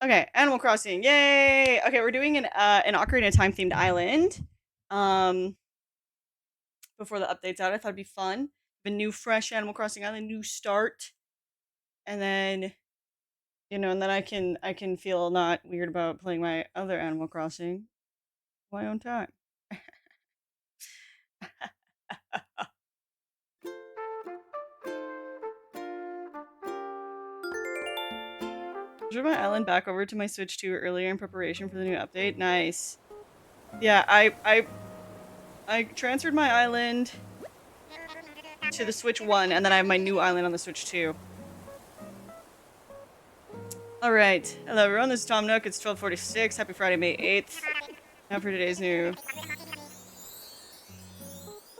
Okay, Animal Crossing, yay! Okay, we're doing an Ocarina of Time themed island. Um, Before the update's out, I thought it'd be fun. The new fresh Animal Crossing island, new start, and then and then I can feel not weird about playing my other Animal Crossing my own time. Moved my island back over to my Switch 2 earlier in preparation for the new update. Nice. Yeah, I transferred my island to the Switch 1, and then I have my new island on the Switch 2. All right. Hello, everyone. This is Tom Nook. It's 12:46. Happy Friday, May 8th. Now for today's new.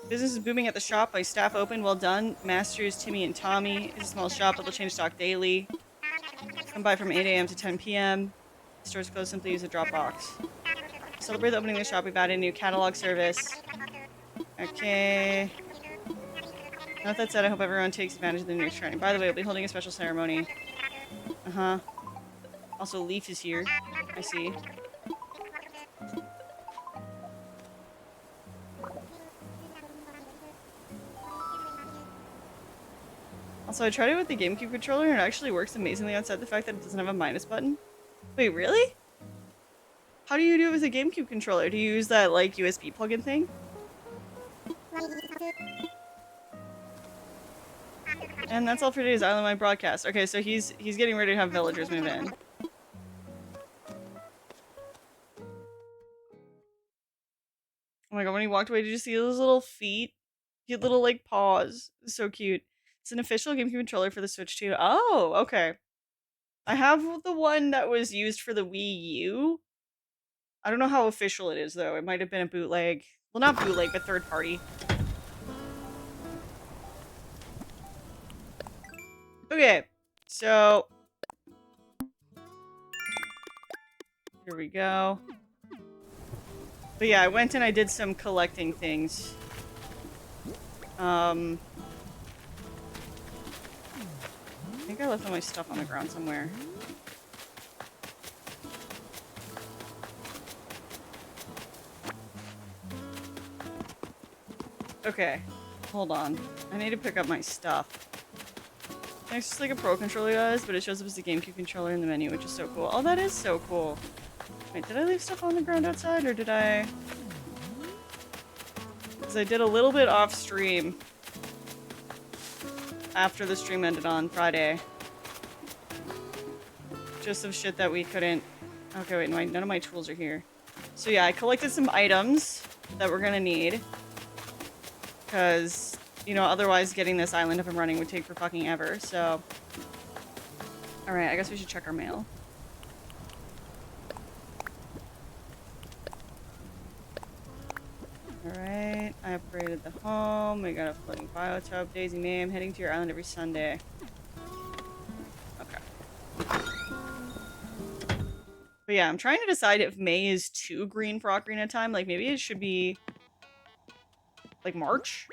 Business is booming at the shop. My staff open. Well done. Masters, Timmy, and Tommy. It's a small shop, but they'll change stock daily. Come by from 8 a.m. to 10 p.m. The store's closed. Simply use a drop box. To celebrate the opening of the shop, we've added a new catalog service. Okay. Now with that said, I hope everyone takes advantage of the new training. By the way, we'll be holding a special ceremony. Uh-huh. Also, Leaf is here. I see. Also, I tried it with the GameCube controller and it actually works amazingly outside the fact that it doesn't have a minus button. Wait, really? How do you do it with a GameCube controller? Do you use that, like, USB plug-in thing? And that's all for today's Island Wide broadcast. Okay, so he's getting ready to have villagers move in. Oh my god, when he walked away, did you see those little feet? He had little, like, paws. So cute. It's an official GameCube controller for the Switch 2. Oh, okay. I have the one that was used for the Wii U. I don't know how official it is, though. It might have been a bootleg. Well, not bootleg, but third party. Okay, so here we go. But yeah, I went and I did some collecting things. I think I left all my stuff on the ground somewhere. Okay, hold on. I need to pick up my stuff. It's just like a Pro controller does, but it shows up as a GameCube controller in the menu, which is so cool. Oh, that is so cool. Wait, did I leave stuff on the ground outside, or did I? Because I did a little bit off stream after the stream ended on Friday. Just some shit that we couldn't... Okay, wait, no, none of my tools are here. So yeah, I collected some items that we're gonna need. Because, you know, otherwise getting this island up and running would take for fucking ever, so... Alright, I guess we should check our mail. Alright, I upgraded the home, we got a floating biotop, Daisy May, I'm heading to your island every Sunday. Okay. But yeah, I'm trying to decide if May is too green for Ocarina Time, like maybe it should be... like March?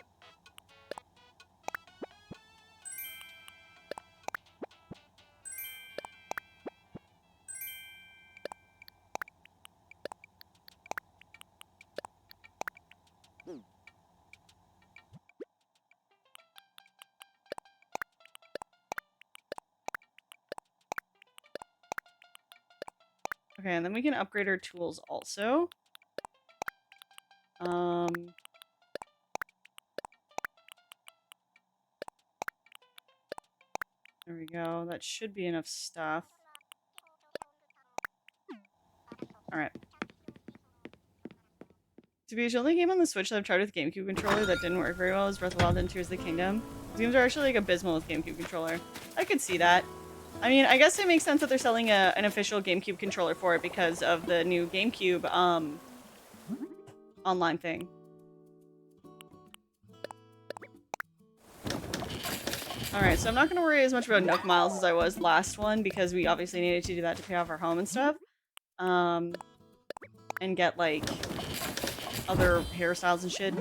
Okay, and then we can upgrade our tools also. There we go. That should be enough stuff. Alright. To be the only game on the Switch that I've tried with GameCube controller that didn't work very well is Breath of the Wild and Tears of the Kingdom. These games are actually like abysmal with GameCube controller. I could see that. I mean, I guess it makes sense that they're selling an official GameCube controller for it because of the new GameCube online thing. Alright, so I'm not going to worry as much about Nook Miles as I was last one because we obviously needed to do that to pay off our home and stuff. And get, like, other hairstyles and shit.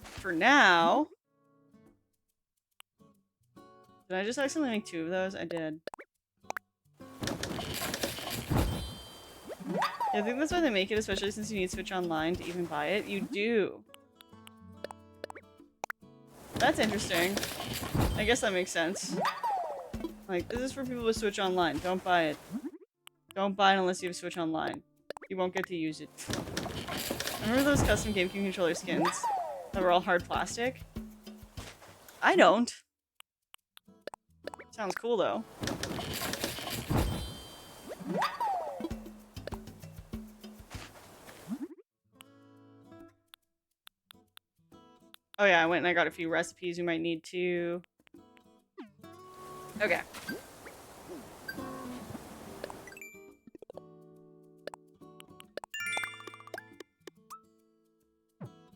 For now... Did I just accidentally make 2 of those? I did. Yeah, I think that's why they make it, especially since you need Switch Online to even buy it. You do. That's interesting. I guess that makes sense. Like, this is for people with Switch Online. Don't buy it. Don't buy it unless you have Switch Online. You won't get to use it. Remember those custom GameCube controller skins that were all hard plastic? I don't. Sounds cool, though. Oh yeah, I went and I got a few recipes we might need to. Okay.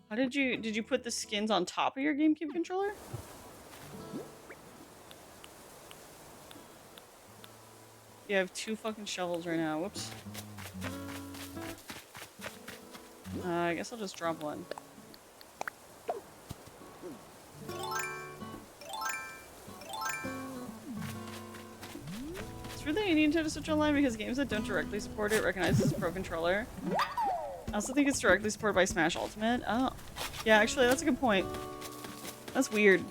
How did you put the skins on top of your GameCube controller? Yeah, I have 2 fucking shovels right now. Whoops. I guess I'll just drop one. It's really neat to Switch Online because games that don't directly support it recognize as a Pro Controller. I also think it's directly supported by Smash Ultimate. Oh. Yeah, actually, that's a good point. That's weird.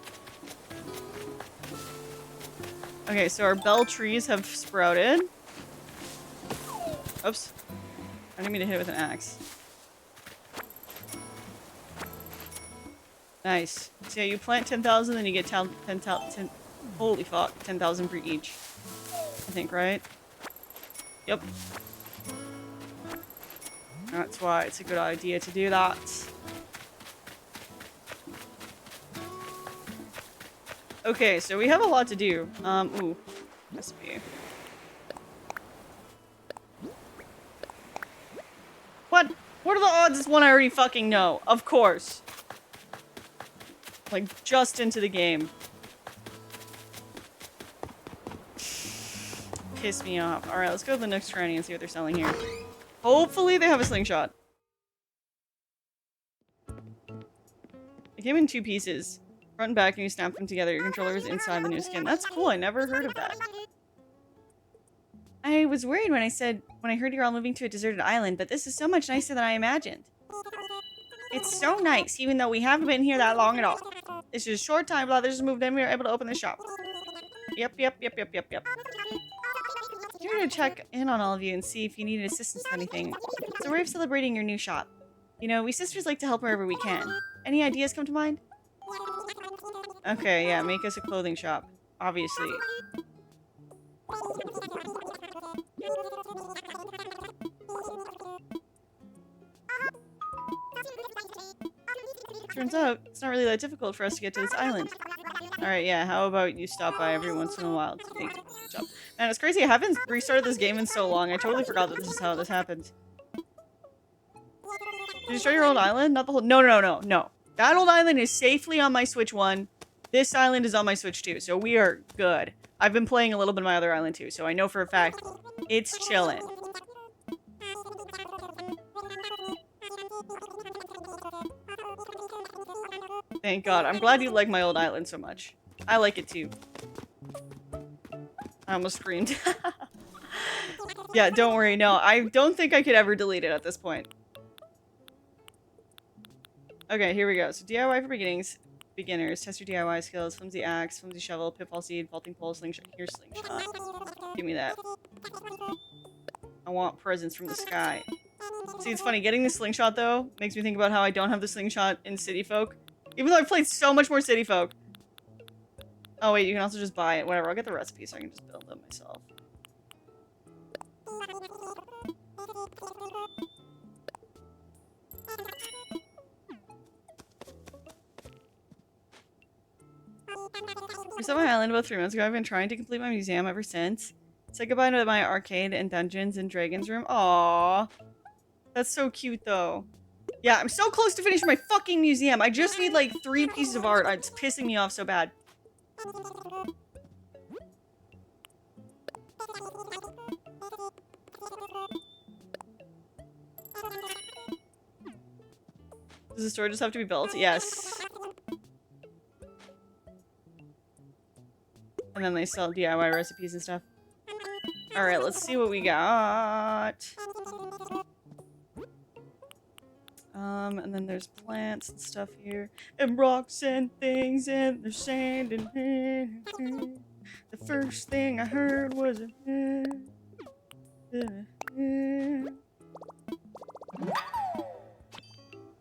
Okay, so our bell trees have sprouted. Oops. I didn't mean to hit it with an axe. Nice. So yeah, you plant 10,000, then you get 10,000. Holy fuck, 10,000 for each. I think, right? Yep. That's why it's a good idea to do that. Okay, so we have a lot to do. Ooh. Recipe. What? What are the odds it's one I already fucking know? Of course. Like, just into the game. Piss me off. Alright, let's go to the next granny and see what they're selling here. Hopefully they have a slingshot. It came in 2 pieces. Front and back, and you snap them together. Your controller is inside the new skin. That's cool, I never heard of that. I was worried when I heard you're all moving to a deserted island, but this is so much nicer than I imagined. It's so nice, even though we haven't been here that long at all. It's just a short time, but others just moved in, we were able to open the shop. Yep. Here to check in on all of you and see if you needed assistance with anything. It's a way of celebrating your new shop. You know, we sisters like to help wherever we can. Any ideas come to mind? Okay, yeah, make us a clothing shop. Obviously. Turns out, it's not really that difficult for us to get to this island. Alright, yeah, how about you stop by every once in a while to take a job. Man, it's crazy, I haven't restarted this game in so long, I totally forgot that this is how this happened. Did you start your old island? Not the whole- No. That old island is safely on my Switch 1. This island is on my Switch 2, so we are good. I've been playing a little bit of my other island too, so I know for a fact it's chillin'. Thank God. I'm glad you like my old island so much. I like it too. I almost screamed. Yeah, don't worry. No, I don't think I could ever delete it at this point. Okay, here we go. So DIY for beginners. Test your DIY skills. Flimsy axe, flimsy shovel, pitfall seed, vaulting pole, slingshot. Here's slingshot. Give me that. I want presents from the sky. See, it's funny. Getting the slingshot, though, makes me think about how I don't have the slingshot in City Folk. Even though I've played so much more City Folk. Oh, wait, you can also just buy it. Whatever, I'll get the recipe so I can just build them myself. I was at my island about 3 months ago. I've been trying to complete my museum ever since. Say goodbye to my arcade and Dungeons and Dragons room. Aww. That's so cute, though. Yeah, I'm so close to finishing my fucking museum. I just need, like, 3 pieces of art. It's pissing me off so bad. Does the store just have to be built? Yes. And then they sell DIY recipes and stuff. Alright, let's see what we got. And then there's plants and stuff here. And rocks and things and there's sand and the first thing I heard was a Does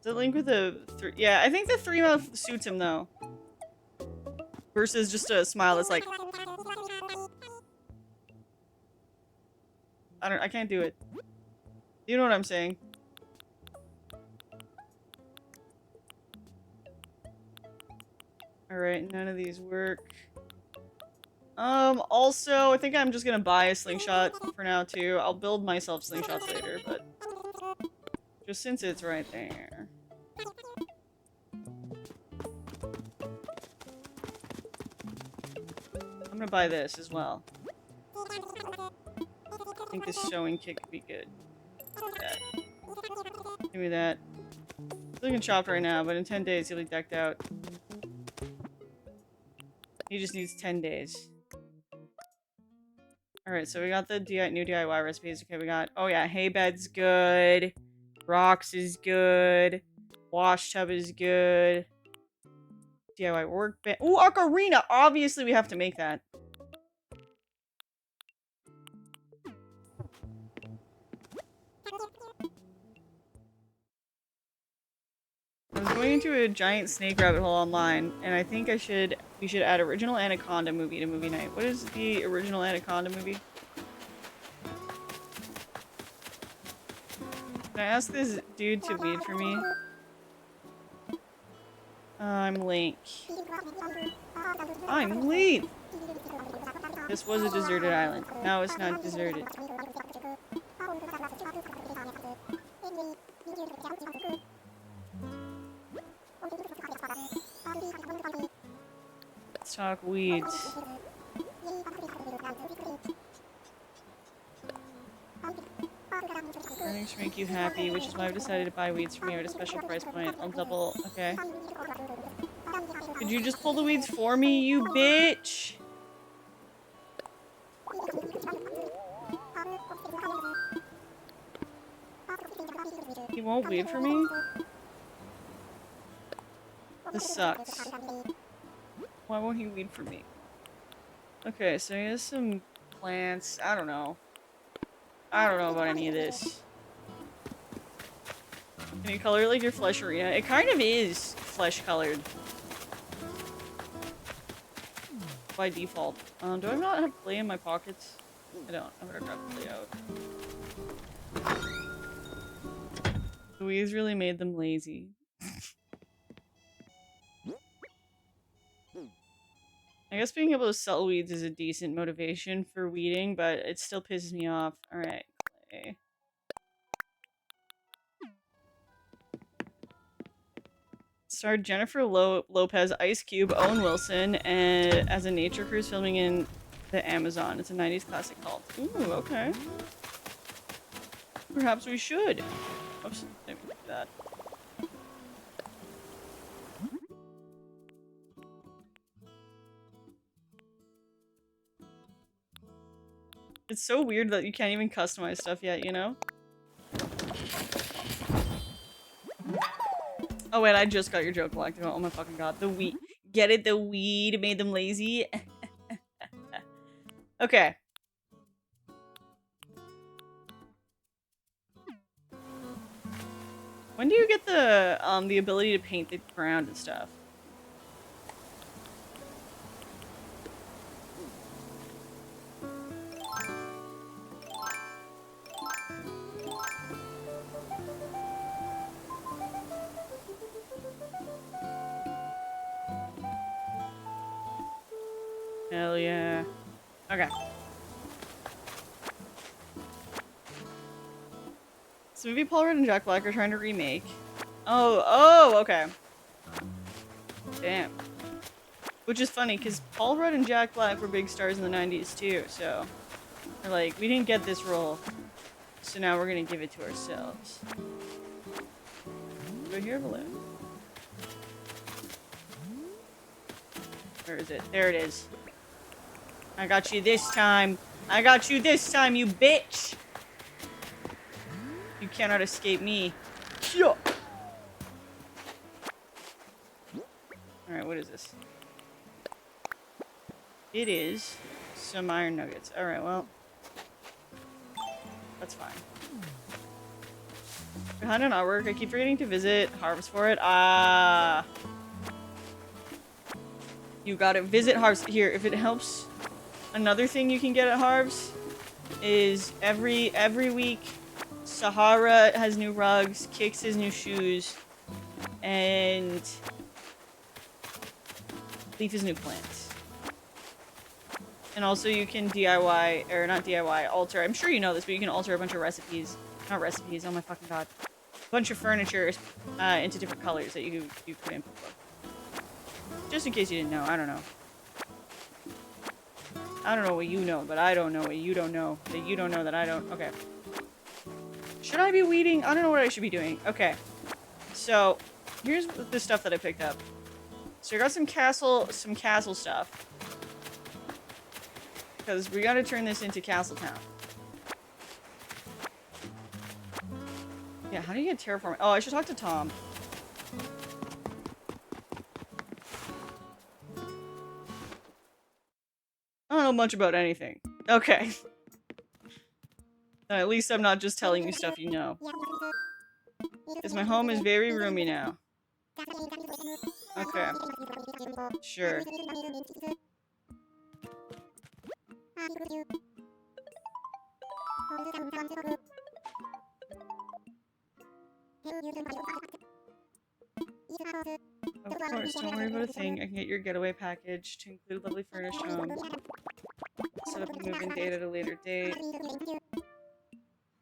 it link with the yeah, I think the 3-mouth suits him though. Versus just a smile that's like I can't do it. You know what I'm saying? Alright, none of these work. Also, I think I'm just gonna buy a slingshot for now too. I'll build myself slingshots later, but just since it's right there. I'm gonna buy this as well. I think this showing kick could be good. That. Give me that. He's looking chopped right now, but in 10 days he'll be decked out. He just needs 10 days. Alright, so we got the new DIY recipes. Okay, we got... Oh yeah, hay bed's good. Rocks is good. Wash tub is good. DIY workbench. Ooh, ocarina! Obviously we have to make that. I was going into a giant snake rabbit hole online, and I think we should add original Anaconda movie to movie night. What is the original Anaconda movie? Can I ask this dude to weed for me? I'm Link. I'm Link! This was a deserted island. Now it's not deserted. Let's talk weeds. Earnings should make you happy, which is why I've decided to buy weeds from you at a special price point. I'll double. Okay. Could you just pull the weeds for me, you bitch? He won't weed for me? This sucks. Why won't he weed for me? Okay, so he has some plants. I don't know. I don't know about any of this. Can you color like your flesh arena? It kind of is flesh colored. By default. Do I not have clay in my pockets? I don't. I'm gonna grab the clay out. Louise really made them lazy. I guess being able to sell weeds is a decent motivation for weeding, but it still pisses me off. Alright, clay. Starred Jennifer Lopez, Ice Cube, Owen Wilson, and as a nature cruise filming in the Amazon. It's a 90s classic cult. Ooh, okay. Perhaps we should. Oops, didn't mean to do that. It's so weird that you can't even customize stuff yet, you know? Oh wait, I just got your joke collected. Oh my fucking god. The weed. Get it? The weed made them lazy? Okay. When do you get the ability to paint the ground and stuff? Hell yeah. Okay. So maybe Paul Rudd and Jack Black are trying to remake. Oh, okay. Damn. Which is funny, because Paul Rudd and Jack Black were big stars in the 90s too, so... They're like, we didn't get this role, so now we're gonna give it to ourselves. Go here, balloon. Where is it? There it is. I got you this time. I got you this time, you bitch! You cannot escape me. Yeah. is this? It is some iron nuggets. Alright, well. That's fine. Behind on artwork, I keep forgetting to visit Harvest for it. Ah. You gotta visit Harvest. Here, if it helps, another thing you can get at Harvest is every week, Sahara has new rugs, Kix has new shoes, and Leaf has new plants. And also you can DIY, or not DIY, alter. I'm sure you know this, but you can alter a bunch of recipes. Not recipes, oh my fucking god. A bunch of furniture into different colors that you put in before. Just in case you didn't know, I don't know. I don't know what you know, but I don't know what you don't know. That you don't know that I don't. Okay. Should I be weeding? I don't know what I should be doing. Okay. So, here's the stuff that I picked up. So I got some castle stuff. Because we gotta turn this into Castle Town. Yeah, how do you get terraforming? Oh, I should talk to Tom. I don't know much about anything. Okay. At least I'm not just telling you stuff you know. Because my home is very roomy now. Okay. Sure. Of course, don't worry about a thing. I can get your getaway package to include a lovely furnished home. Set up a move-in date at a later date.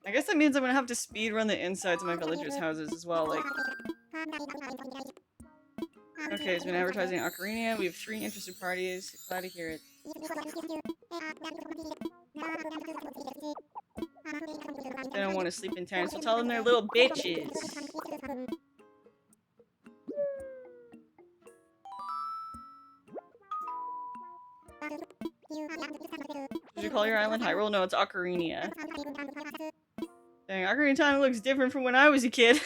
I guess that means I'm gonna have to speed run the insides of my villagers' houses as well, like... Okay, it's been advertising Ocarina. We have 3 interested parties. Glad to hear it. They don't want to sleep in town, so tell them they're little bitches. Did you call your island Hyrule? No, it's Ocarina. Dang, Ocarina of Time looks different from when I was a kid.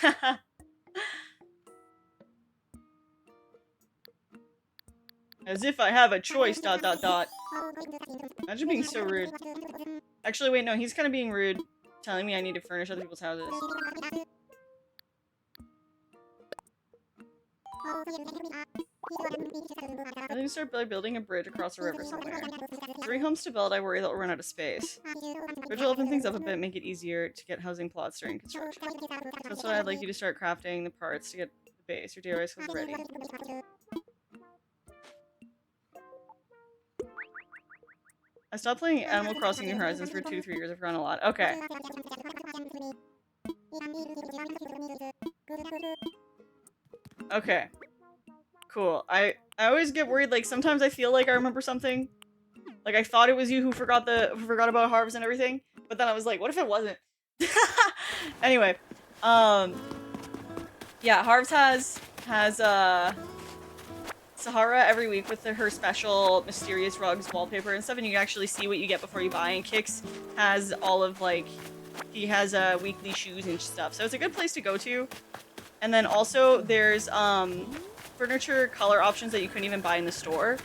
As if I have a choice, ... Imagine being so rude. Actually, wait, no, he's kind of being rude. Telling me I need to furnish other people's houses. I think start by building a bridge across a river somewhere. 3 homes to build, I worry they'll run out of space. Bridge will open things up a bit, make it easier to get housing plots during construction. That's why I'd like you to start crafting the parts to get the base. Your DIY skills ready. I stopped playing Animal Crossing New Horizons for 2-3 years. I've grown a lot. Okay. Okay. Cool. I always get worried, like, sometimes I feel like I remember something. Like, I thought it was you who forgot about Harvest and everything, but then I was like, what if it wasn't? Anyway. Yeah, Harvest has Sahara every week with her special mysterious rugs, wallpaper, and stuff, and you can actually see what you get before you buy. And Kix has all of, like, he has weekly shoes and stuff, so it's a good place to go to. And then also there's furniture color options that you couldn't even buy in the store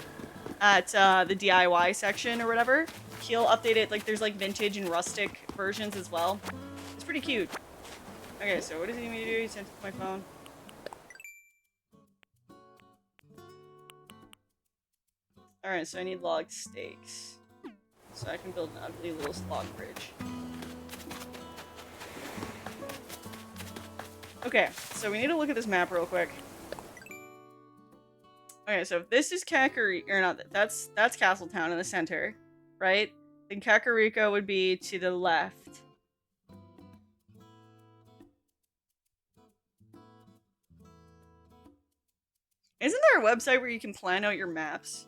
at the DIY section or whatever. He'll update it, like there's like vintage and rustic versions as well. It's pretty cute. Okay, so what does he need me to do? He sent it to my phone. Alright, so I need log stakes. So I can build an ugly little log bridge. Okay, so we need to look at this map real quick. Okay, so if this is Kakariko, or not, that's Castletown in the center, right? Then Kakariko would be to the left. Isn't there a website where you can plan out your maps?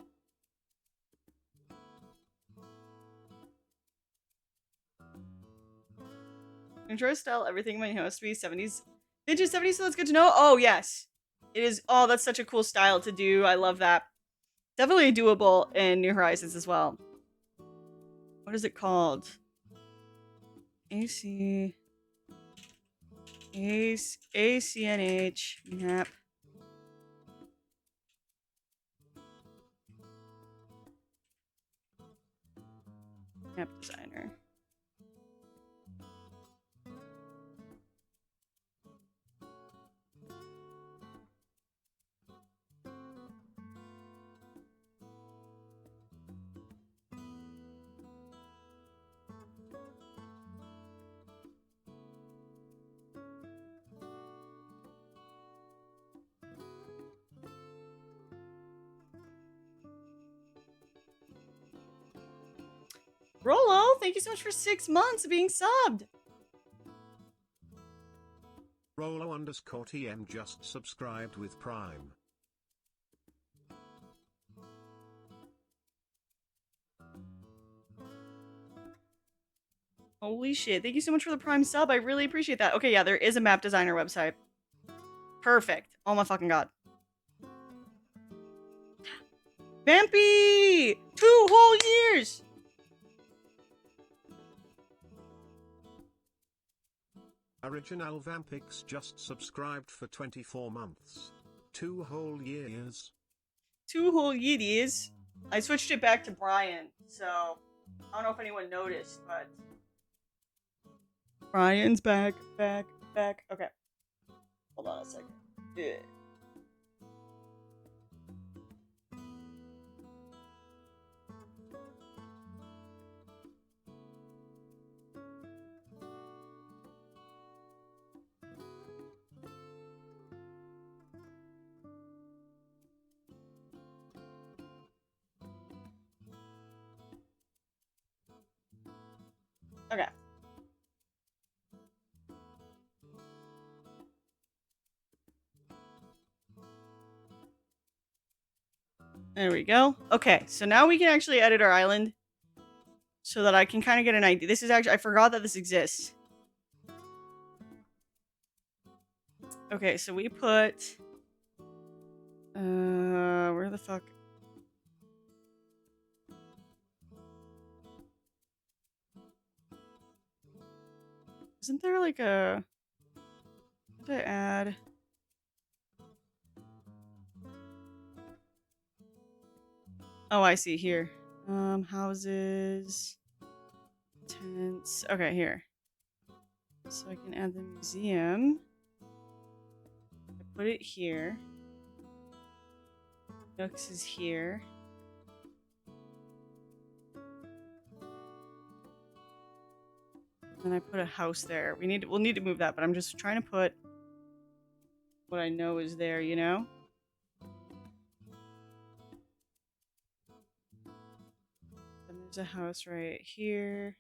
Intro style, everything in my house to be 70s. Vintage 70s, so that's good to know. Oh, yes. It is. Oh, that's such a cool style to do. I love that. Definitely doable in New Horizons as well. What is it called? ACNH map. Map designer. Rolo, thank you so much for 6 months of being subbed. Rolo_TM just subscribed with Prime. Holy shit. Thank you so much for the Prime sub. I really appreciate that. Okay, yeah, there is a map designer website. Perfect. Oh my fucking god. Vampy! 2 whole years! Original Vampix just subscribed for 24 months. 2 whole years. 2 whole years. I switched it back to Brian, so I don't know if anyone noticed, but Brian's back. Okay. Hold on a second. Yeah. Okay. There we go. Okay, so now we can actually edit our island so that I can kind of get an idea. This is actually, I forgot that this exists. Okay, so we put, where the fuck? Isn't there like a, what did I add? Oh, I see here. Houses, tents. Okay, here. So I can add the museum. I put it here. Nooks is here. And I put a house there. We'll need to move that, but I'm just trying to put what I know is there, you know? And there's a house right here.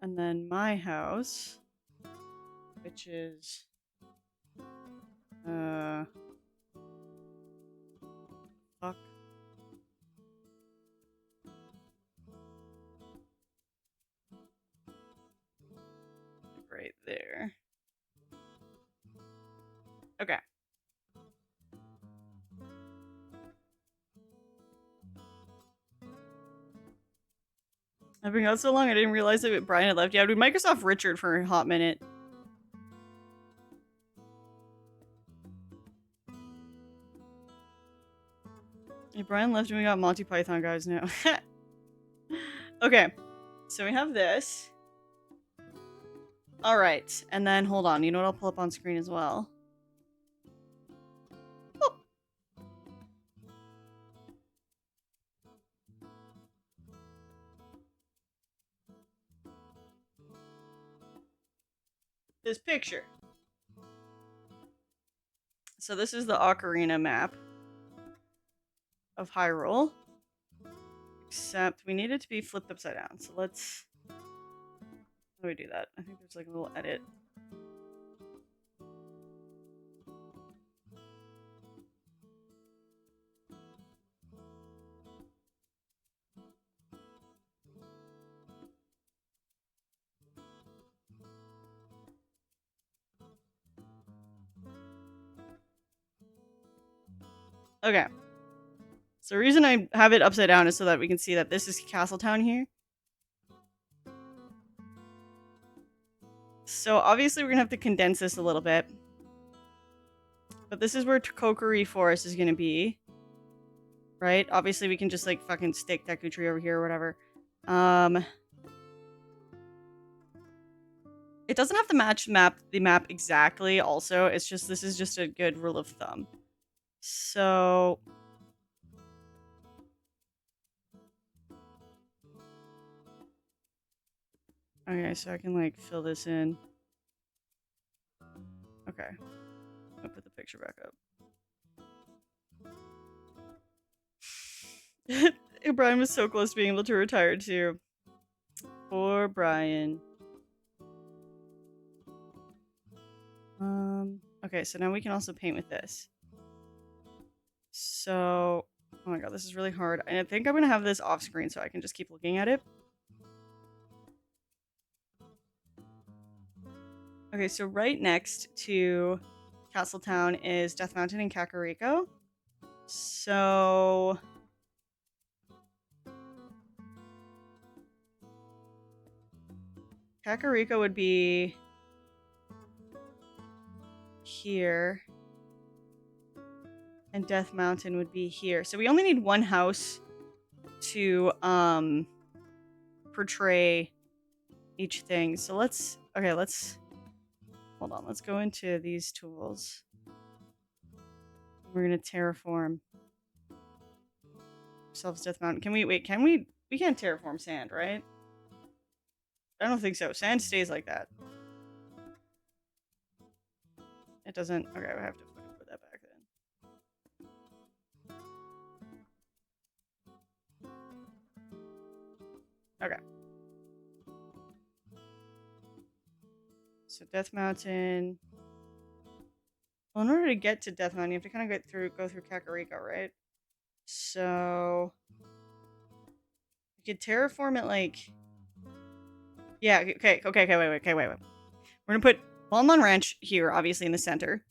And then my house, which is fuck. Right there. Okay. I've been out so long I didn't realize that Brian had left. Yeah, we Microsoft Richard for a hot minute. Yeah, Brian left and we got Monty Python guys now. Okay, so we have this. Alright, and then hold on. You know what I'll pull up on screen as well? Oh. This picture. So this is the Ocarina map of Hyrule. Except we need it to be flipped upside down. So let's... How do we do that? I think there's like a little edit. Okay. So the reason I have it upside down is so that we can see that this is Castletown here. So obviously we're gonna have to condense this a little bit. But this is where Kokiri Forest is gonna be. Right? Obviously we can just like fucking stick Deku Tree over here or whatever. It doesn't have to match the map exactly also. It's just this is just a good rule of thumb. So okay, so I can like fill this in. Okay. I'll put the picture back up. Brian was so close to being able to retire too. Poor Brian. Okay, so now we can also paint with this. So, oh my god, this is really hard. I think I'm gonna have this off screen so I can just keep looking at it. Okay, so right next to Castletown is Death Mountain and Kakariko. So Kakariko would be here. And Death Mountain would be here. So we only need one house to portray each thing. So let's hold on. Let's go into these tools. We're gonna terraform ourselves Death Mountain. Can we we can't terraform sand, right? I don't think so. Sand stays like that. It doesn't. Okay, I have to fucking put that back then. Okay. So Death Mountain. Well, in order to get to Death Mountain, you have to kind of go through Kakariko, right? So you could terraform it like. Yeah. Okay. Wait. We're gonna put Bonbon Ranch here, obviously in the center,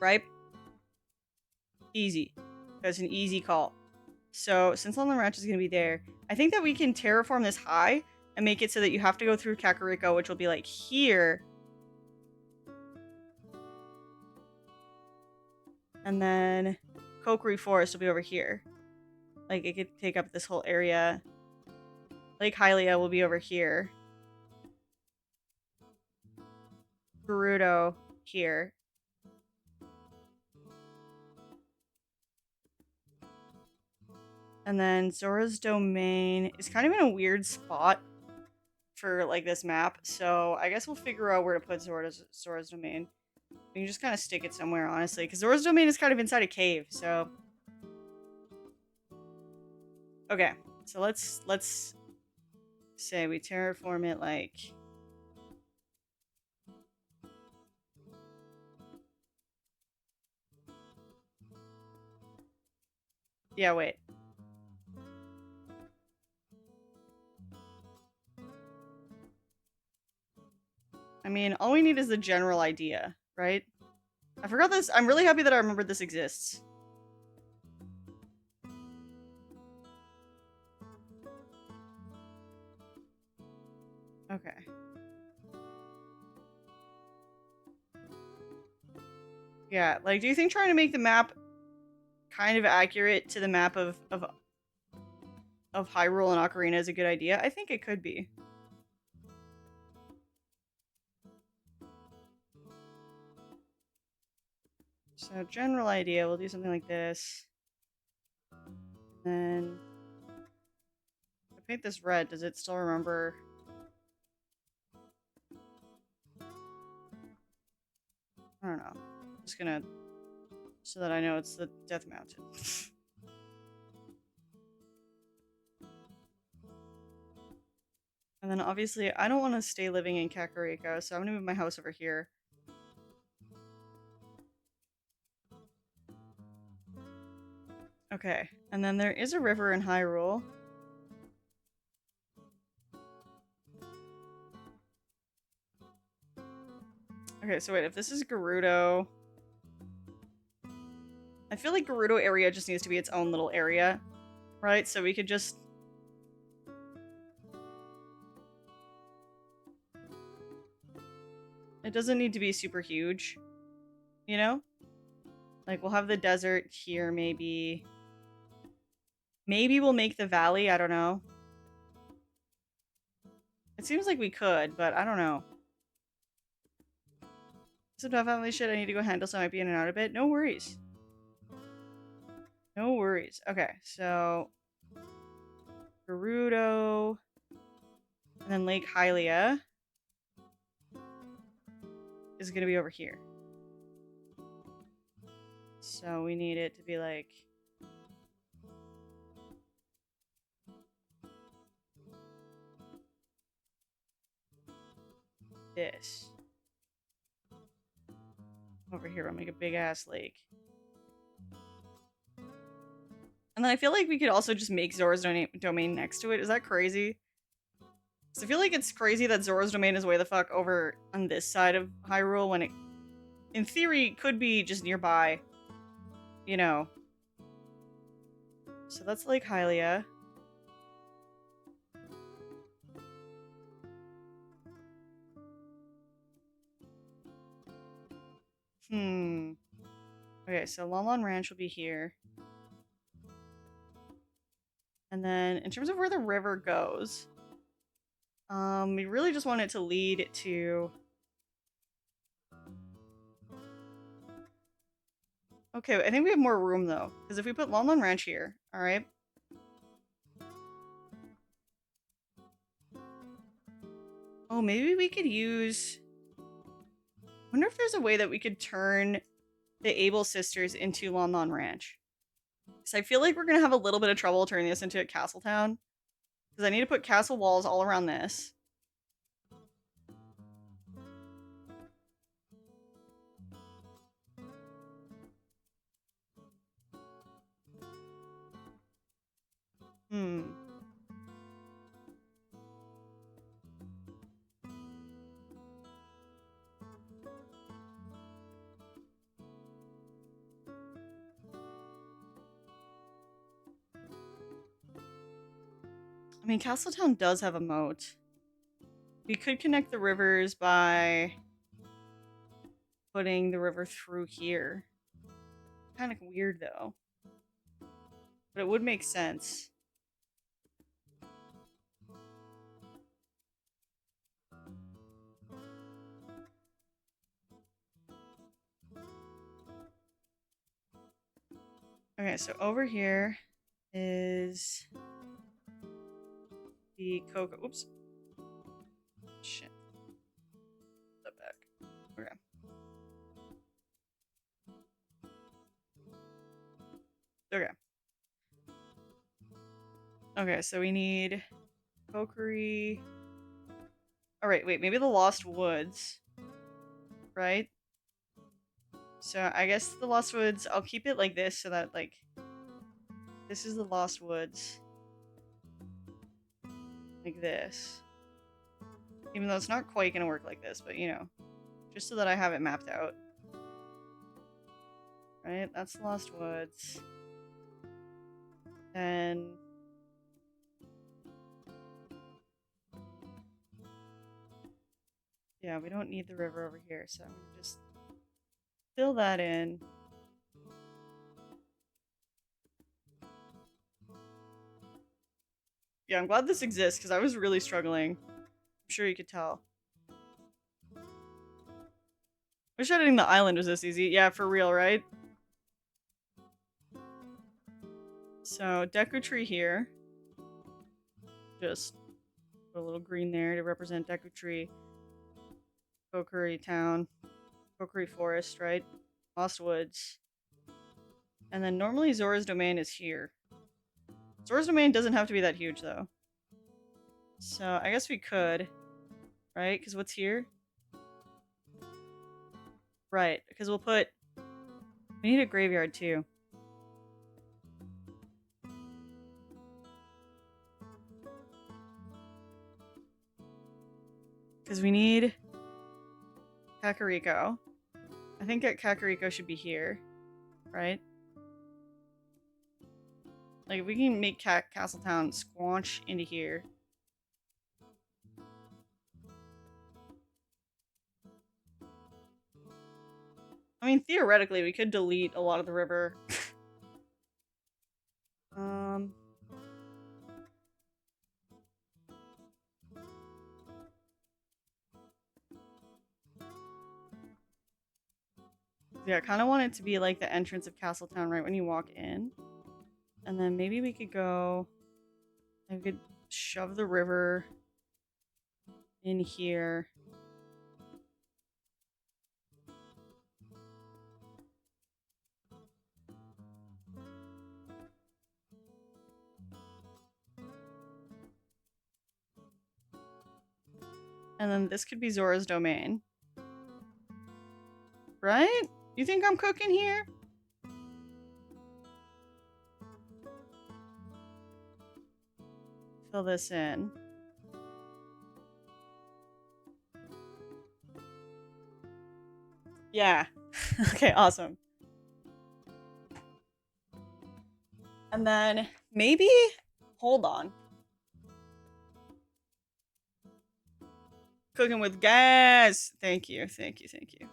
right? Easy. That's an easy call. So since Bonbon Ranch is gonna be there, I think that we can terraform this high and make it so that you have to go through Kakariko, which will be like here. And then Kokiri Forest will be over here. Like, it could take up this whole area. Lake Hylia will be over here. Gerudo here. And then Zora's Domain is kind of in a weird spot for, like, this map. So I guess we'll figure out where to put Zora's Domain. We can just kind of stick it somewhere, honestly. Because Zora's Domain is kind of inside a cave, so... Okay, so let's say we terraform it like... Yeah, wait. I mean, all we need is the general idea, right? I forgot this. I'm really happy that I remembered this exists. Okay. Yeah, like, do you think trying to make the map kind of accurate to the map of Hyrule and Ocarina is a good idea? I think it could be. So, general idea, we'll do something like this. Then, if I paint this red, does it still remember? I don't know. I'm just gonna, so that I know it's the Death Mountain. And then obviously, I don't want to stay living in Kakariko, so I'm gonna move my house over here. Okay, and then there is a river in Hyrule. Okay, so wait, if this is Gerudo... I feel like Gerudo area just needs to be its own little area, right? So we could just... It doesn't need to be super huge, you know? Like, we'll have the desert here, maybe. Maybe we'll make the valley, I don't know. It seems like we could, but I don't know. Some family shit I need to go handle, so I might be in and out a bit. No worries. No worries. Okay, so Gerudo, and then Lake Hylia is going to be over here. So we need it to be like this. Over here, I'll make a big ass lake. And then I feel like we could also just make Zora's domain next to it. Is that crazy? So I feel like it's crazy that Zora's domain is way the fuck over on this side of Hyrule when it, in theory, could be just nearby. You know. So that's Lake Hylia. Okay, so Lon Lon Ranch will be here. And then in terms of where the river goes, we really just want it to lead to... Okay, I think we have more room though. Because if we put Lon Lon Ranch here, alright? Oh, maybe we could use... I wonder if there's a way that we could turn the Able Sisters into Lon Lon Ranch. So I feel like we're going to have a little bit of trouble turning this into a castle town. Because I need to put castle walls all around this. I mean, Castletown does have a moat. We could connect the rivers by putting the river through here. Kind of weird, though. But it would make sense. Okay, so over here is the cocoa. Oops. Shit. Step back. Okay. Okay. Okay, so we need Kokiri. Alright, wait, maybe the Lost Woods. Right? So I guess the Lost Woods, I'll keep it like this so that, like, this is the Lost Woods. Like this. Even though it's not quite gonna work like this, but you know. Just so that I have it mapped out. Right? That's the Lost Woods. Then... yeah, we don't need the river over here, so I'm gonna just fill that in. Yeah, I'm glad this exists, because I was really struggling. I'm sure you could tell. Wish editing the island was this easy. Yeah, for real, right? So, Deku Tree here. Just put a little green there to represent Deku Tree. Kokiri Town. Kokiri Forest, right? Lost Woods. And then normally Zora's Domain is here. Zora's Domain doesn't have to be that huge, though. So, I guess we could. Right? Because what's here? Right. Because we'll put... we need a graveyard, too. Because we need... Kakariko. I think that Kakariko should be here. Right? Like, if we can make Castletown squanch into here. I mean, theoretically, we could delete a lot of the river. Yeah, I kind of want it to be like the entrance of Castletown right when you walk in. And then maybe we could go... I could shove the river in here. And then this could be Zora's domain. Right? You think I'm cooking here? Fill this in. Yeah. Okay, awesome. And then maybe... Hold on. Cooking with gas! Thank you, thank you, thank you.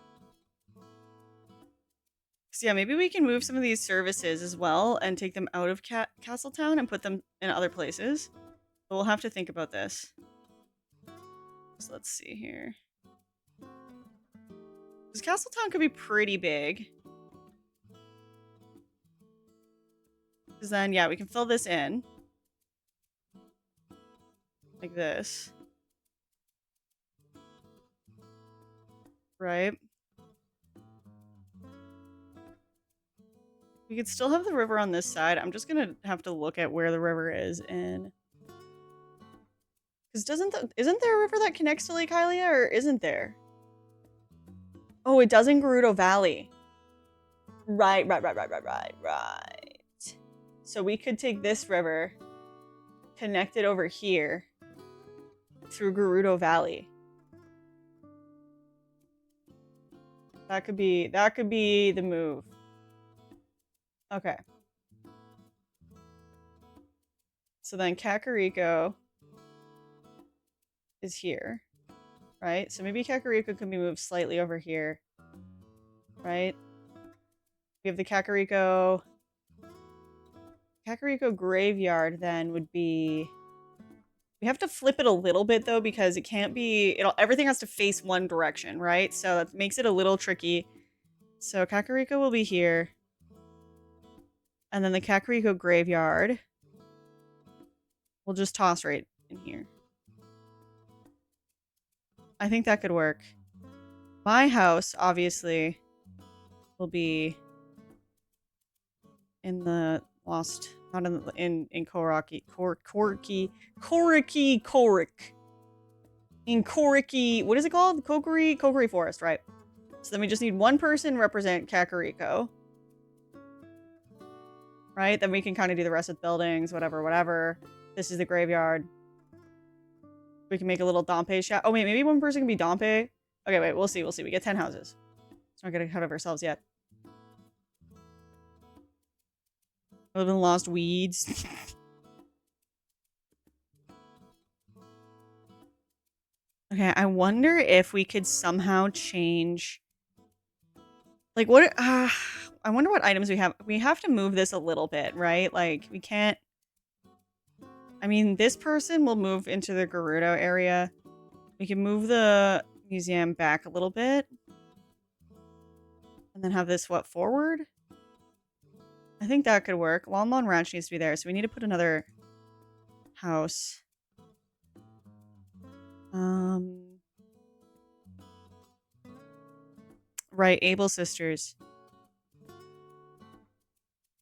So yeah, maybe we can move some of these services as well and take them out of Castletown and put them in other places. But we'll have to think about this. So let's see here. Because Castletown could be pretty big. Because then, yeah, we can fill this in. Like this. Right? We could still have the river on this side. I'm just gonna have to look at where the river is in... Because isn't there a river that connects to Lake Hylia, or isn't there? Oh, it does in Gerudo Valley. Right. So we could take this river, connect it over here, through Gerudo Valley. That could be the move. Okay. So then Kakariko is here, right? So maybe Kakariko could be moved slightly over here, right? We have the Kakariko graveyard then would be... We have to flip it a little bit though, because it can't be... everything has to face one direction, right? So that makes it a little tricky. So Kakariko will be here. And then the Kakariko graveyard we'll just toss right in here. I think that could work. My house, obviously, will be in the lost... Not in Koriki. In Koriki... What is it called? Kokiri Forest, right. So then we just need one person represent Kakariko. Right? Then we can kind of do the rest of the buildings, whatever. This is the graveyard. We can make a little Dompe shop. Oh, wait, maybe one person can be Dompe. Okay, wait, we'll see. We get 10 houses. Let's not get ahead of ourselves yet. I live in Lost Weeds. Okay, I wonder if we could somehow change... Like, what... I wonder what items we have. We have to move this a little bit, right? Like, we can't... I mean, this person will move into the Gerudo area. We can move the museum back a little bit. And then have this, forward? I think that could work. Lon Ranch needs to be there, so we need to put another house. Right, Able Sisters.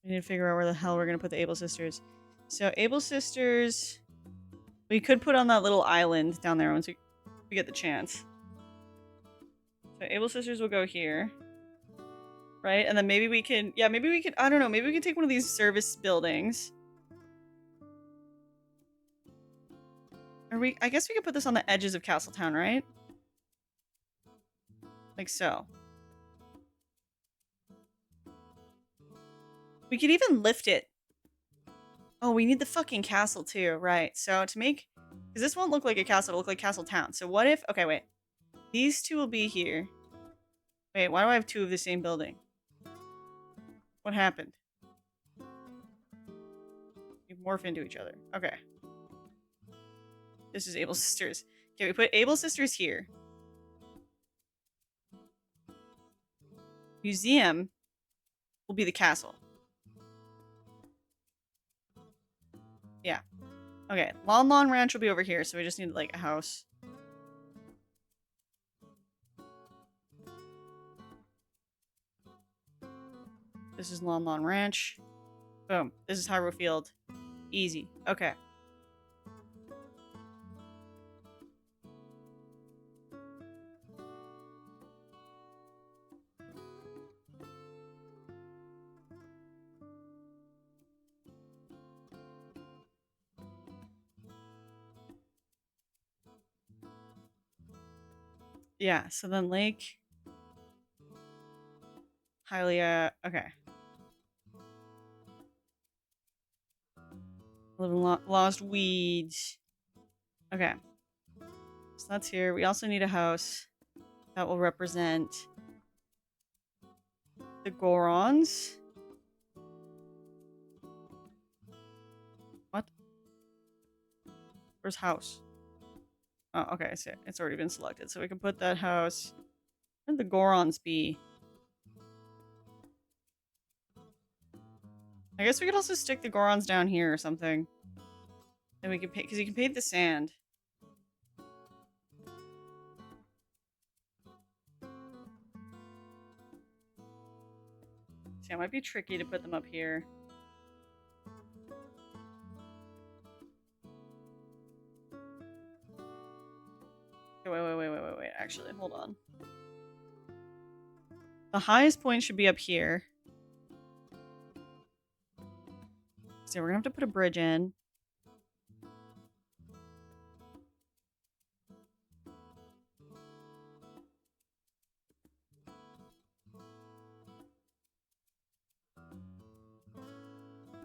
We need to figure out where the hell we're gonna put the Able Sisters. So, Able Sisters... We could put on that little island down there once we get the chance. So, Able Sisters will go here. Right? And then maybe we can... Yeah, maybe we could... I don't know. Maybe we could take one of these service buildings. Or I guess we could put this on the edges of Castletown, right? Like so. We could even lift it. Oh, we need the fucking castle too, right? So to make... Because this won't look like a castle, it'll look like Castletown. So what if... Okay, wait. These two will be here. Wait, why do I have two of the same building? What happened? You morph into each other. Okay. This is Able Sisters. Okay, we put Able Sisters here. Museum will be the castle. Yeah. Okay, Lon Lon Ranch will be over here, so we just need, like, a house. This is Lon Lon Ranch. Boom. This is Hyrule Field. Easy. Okay. Yeah, so then Lake Hylia. Okay. Lost Weeds. Okay. So that's here. We also need a house that will represent the Gorons. What? Where's house? Oh, okay. So it's already been selected. So we can put that house. Where'd the Gorons be? I guess we could also stick the Gorons down here or something. And we can pay, because you can paint the sand. See, it might be tricky to put them up here. Okay, wait. Actually, hold on. The highest point should be up here. So we're gonna have to put a bridge in.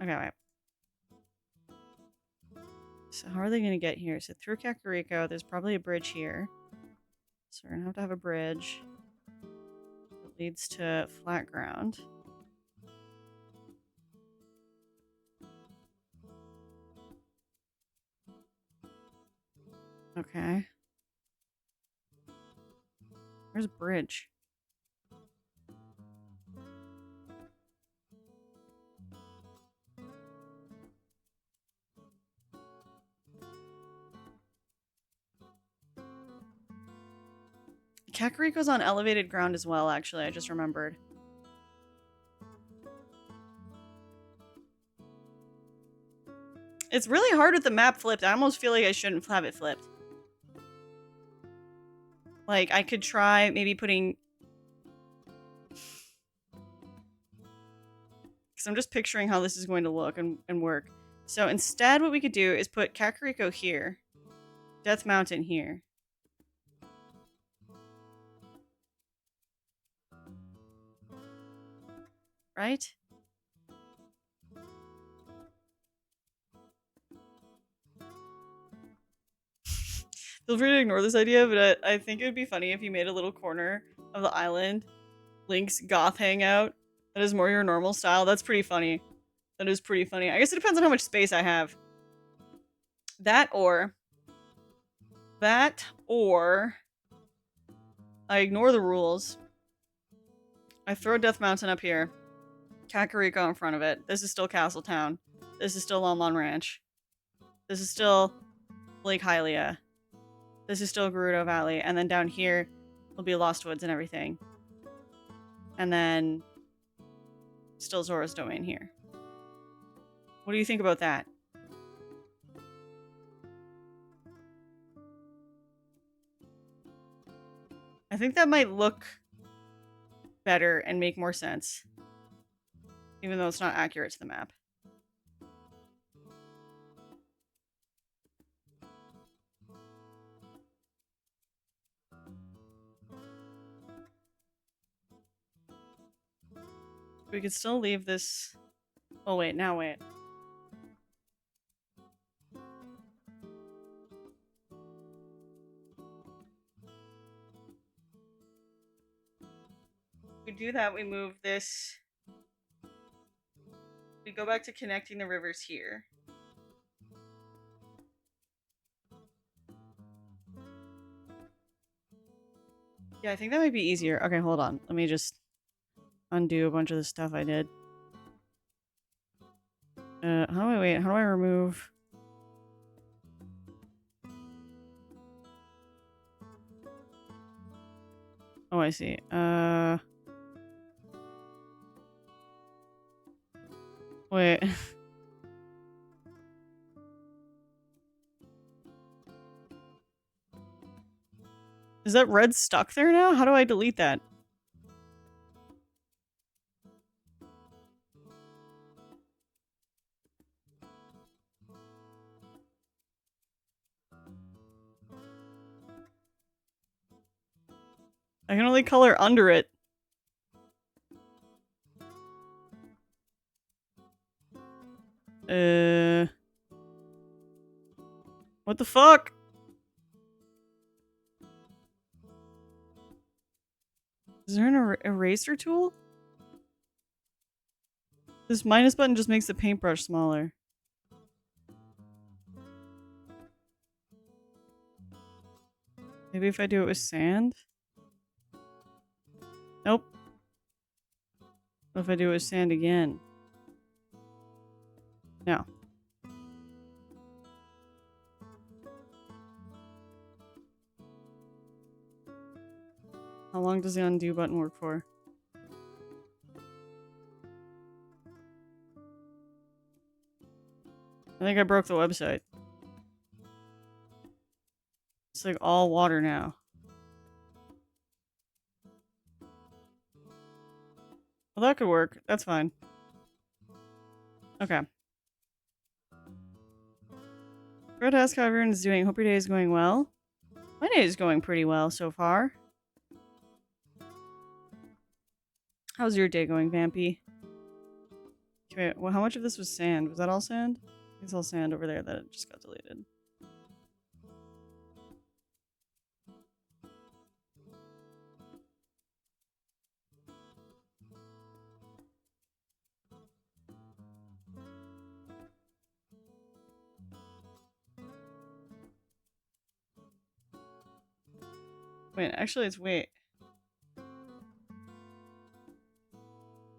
Okay, wait. So how are they gonna get here? So through Kakariko, there's probably a bridge here. So we're gonna have a bridge that leads to flat ground. Okay. Where's bridge? Kakariko's on elevated ground as well, actually. I just remembered. It's really hard with the map flipped. I almost feel like I shouldn't have it flipped. Like, I could try maybe putting... Because I'm just picturing how this is going to look and work. So instead, what we could do is put Kakariko here. Death Mountain here. Right? Feel free to ignore this idea, but I think it would be funny if you made a little corner of the island. Link's goth hangout. That is more your normal style. That's pretty funny. That is pretty funny. I guess it depends on how much space I have. That or I ignore the rules. I throw Death Mountain up here. Kakariko in front of it. This is still Castle Town. This is still Lon Lon Ranch. This is still Lake Hylia. This is still Gerudo Valley. And then down here will be Lost Woods and everything. And then still Zora's Domain here. What do you think about that? I think that might look better and make more sense. Even though it's not accurate to the map. We could still leave this... Oh wait, now wait. We do that, we move this. We go back to connecting the rivers here. Yeah, I think that might be easier. Okay, hold on. Let me just undo a bunch of the stuff I did. How do I wait? How do I remove? Oh, I see. Wait. Is that red stuck there now? How do I delete that? I can only color under it. What the fuck? Is there an eraser tool? This minus button just makes the paintbrush smaller. Maybe if I do it with sand? Nope. What if I do it with sand again? No. How long does the undo button work for? I think I broke the website. It's like all water now. Well, that could work. That's fine. Okay. Fred ask how everyone is doing. Hope your day is going well. My day is going pretty well so far. How's your day going, Vampy? Okay, well, how much of this was sand? Was that all sand? It's all sand over there that just got deleted. Wait, actually, it's wait.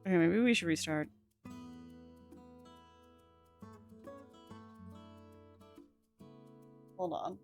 Okay, maybe we should restart. Hold on.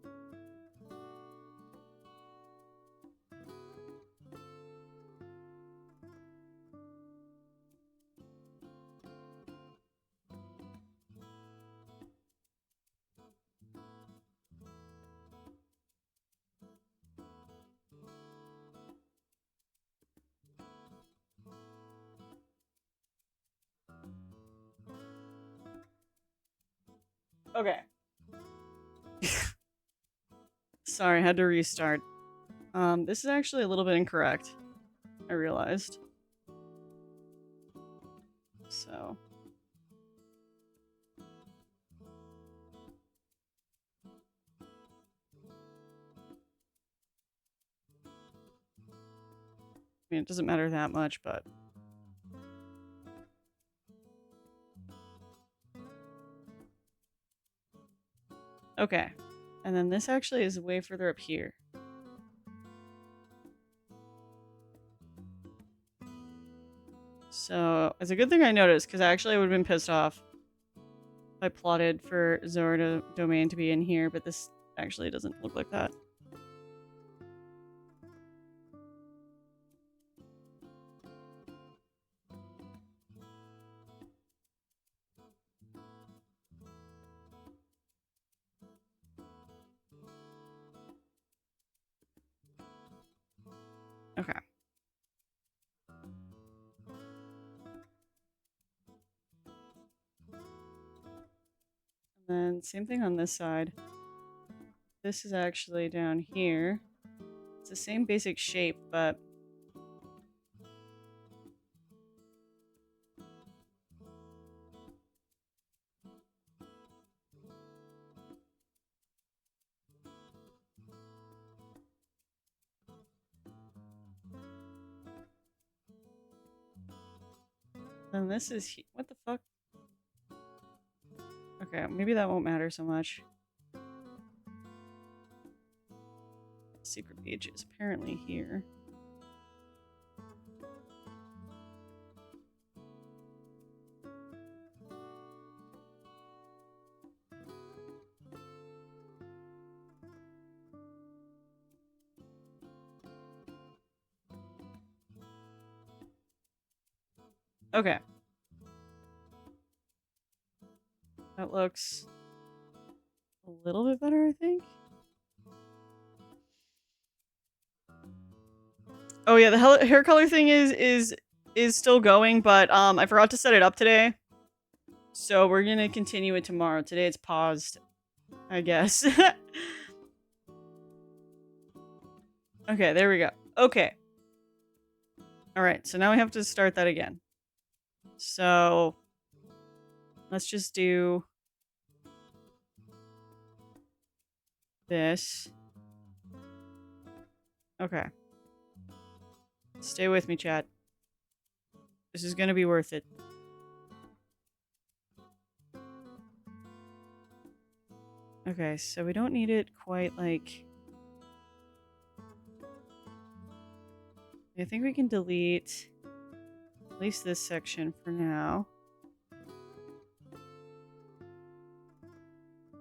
Okay. Sorry, I had to restart. This is actually a little bit incorrect. I realized. So. I mean, it doesn't matter that much, but... Okay. And then this actually is way further up here. So, it's a good thing I noticed, because actually I would have been pissed off if I plotted for Zora domain to be in here, but this actually doesn't look like that. Okay. And then same thing on this side. This is actually down here. It's the same basic shape, but... And this is what the fuck? Okay, maybe that won't matter so much. Secret beach is apparently here. Okay. That looks a little bit better, I think. Oh yeah, the hair color thing is still going, but I forgot to set it up today. So we're gonna continue it tomorrow. Today it's paused, I guess. Okay, there we go. Okay. Alright, so now we have to start that again. So let's just do this. Okay. Stay with me, chat. This is gonna be worth it. Okay, so we don't need it quite like... I think we can delete at least this section for now.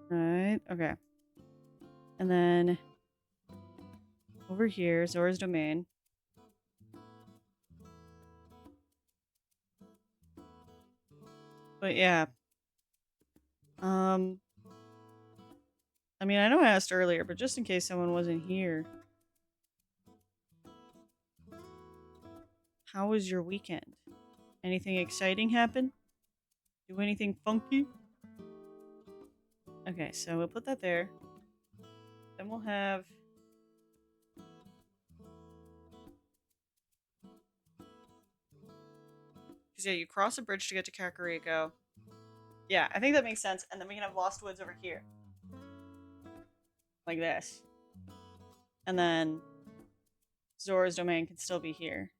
Right, okay. And then over here, Zora's domain. But yeah. I mean, I know I asked earlier, but just in case someone wasn't here. How was your weekend? Anything exciting happen? Do anything funky? Okay, so we'll put that there. Then we'll have... Because yeah, you cross a bridge to get to Kakariko. Yeah, I think that makes sense. And then we can have Lost Woods over here. Like this. And then Zora's domain can still be here.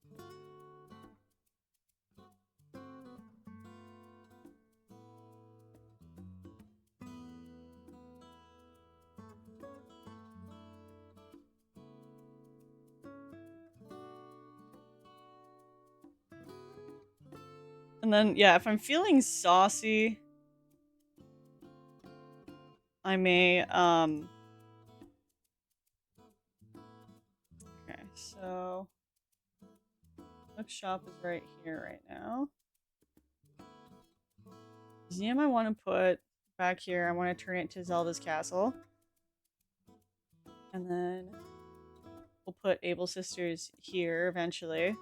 And then, yeah, if I'm feeling saucy, I may, okay, so... Book shop is right here right now. Museum I want to put back here. I want to turn it to Zelda's castle. And then we'll put Able Sisters here eventually.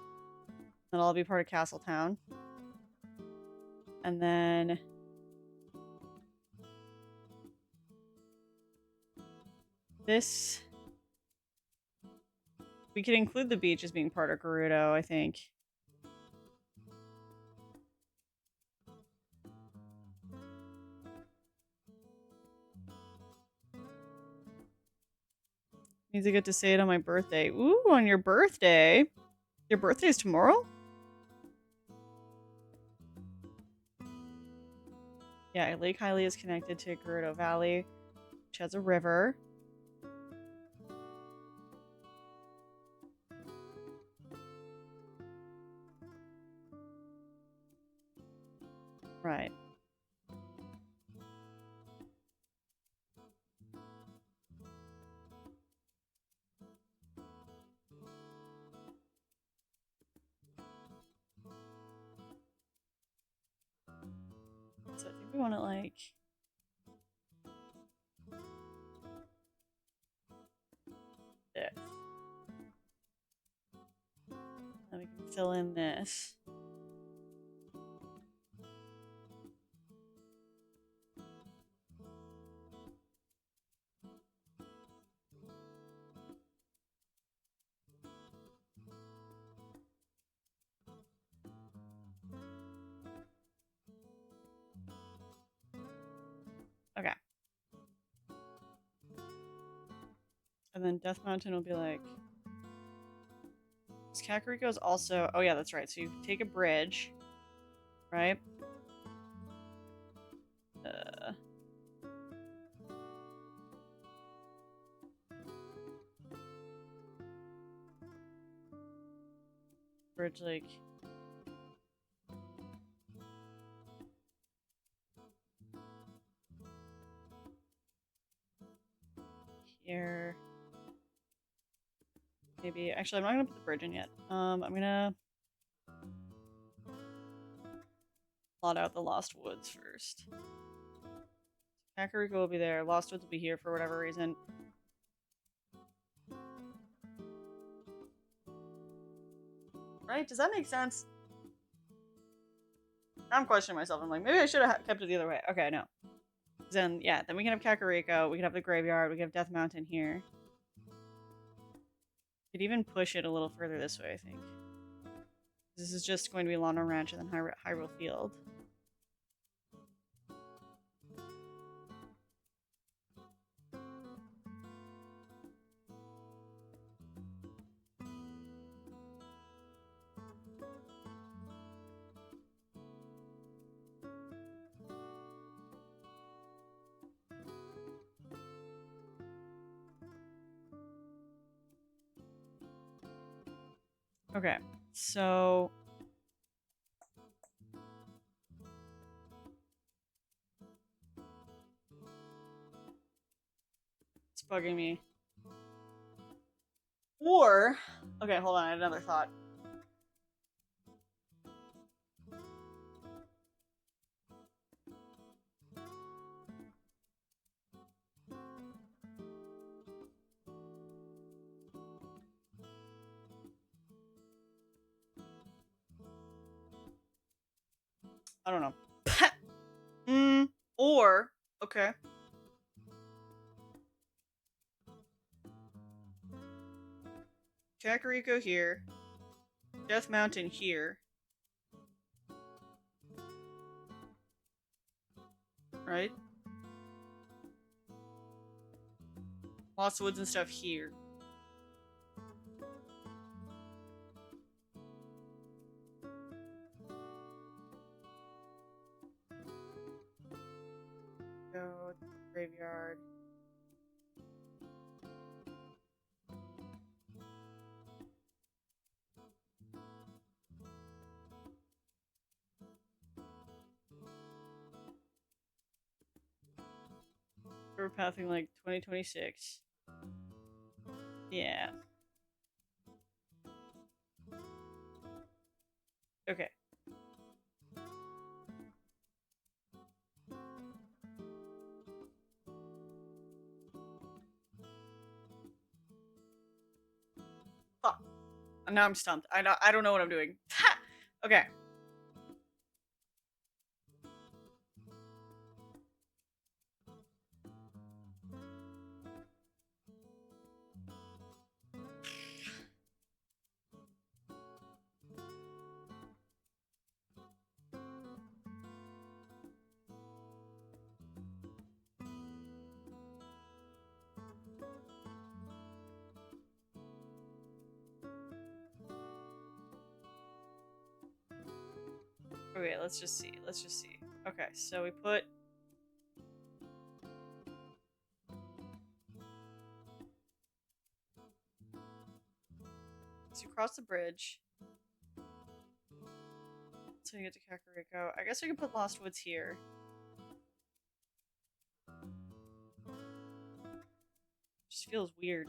That'll all be part of Castle Town. And then this... We could include the beach as being part of Gerudo, I think. Means I get to say it on my birthday. Ooh, on your birthday? Your birthday is tomorrow? Yeah, Lake Hylia is connected to Gerudo Valley, which has a river. Right. So I think we want it like... this. Then we can fill in this. Okay. And then Death Mountain will be like... Kakariko is also... Oh yeah, that's right. So you take a bridge. right? Bridge like here. Maybe actually I'm not gonna put the bridge in yet. I'm gonna plot out the Lost Woods first. Kakariko will be there. Lost Woods will be here for whatever reason. Right? Does that make sense? I'm questioning myself. I'm like, maybe I should have kept it the other way. Okay, no. Then, yeah, then we can have Kakariko. We can have the graveyard. We can have Death Mountain here. Could even push it a little further this way, I think. This is just going to be Lana Ranch and then Hyrule Field. Okay, so it's bugging me. Or, okay, hold on, I had another thought. I don't know. Or, okay. Kakariko here. Death Mountain here. Right? Lost Woods and stuff here. Go to the graveyard. We're pathing like 2026. Yeah. Okay. Fuck. Now I'm stumped. I don't know what I'm doing. Okay. Okay, let's just see. Let's just see. Okay, so we put... So you cross the bridge. So you get to Kakariko. I guess we can put Lost Woods here. Just feels weird.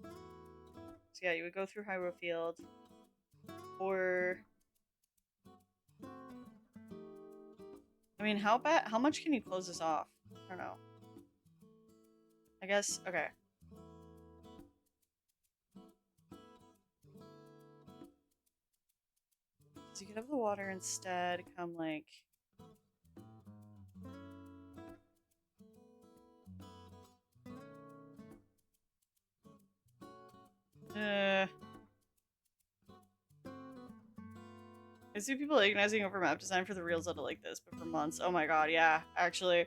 So yeah, you would go through Hyrule Field. Or... I mean, how much can you close this off? I don't know. I guess, okay. So you could have the water instead come like... I see people agonizing over map design for the real Zelda like this, but for months. Oh my god, yeah, actually.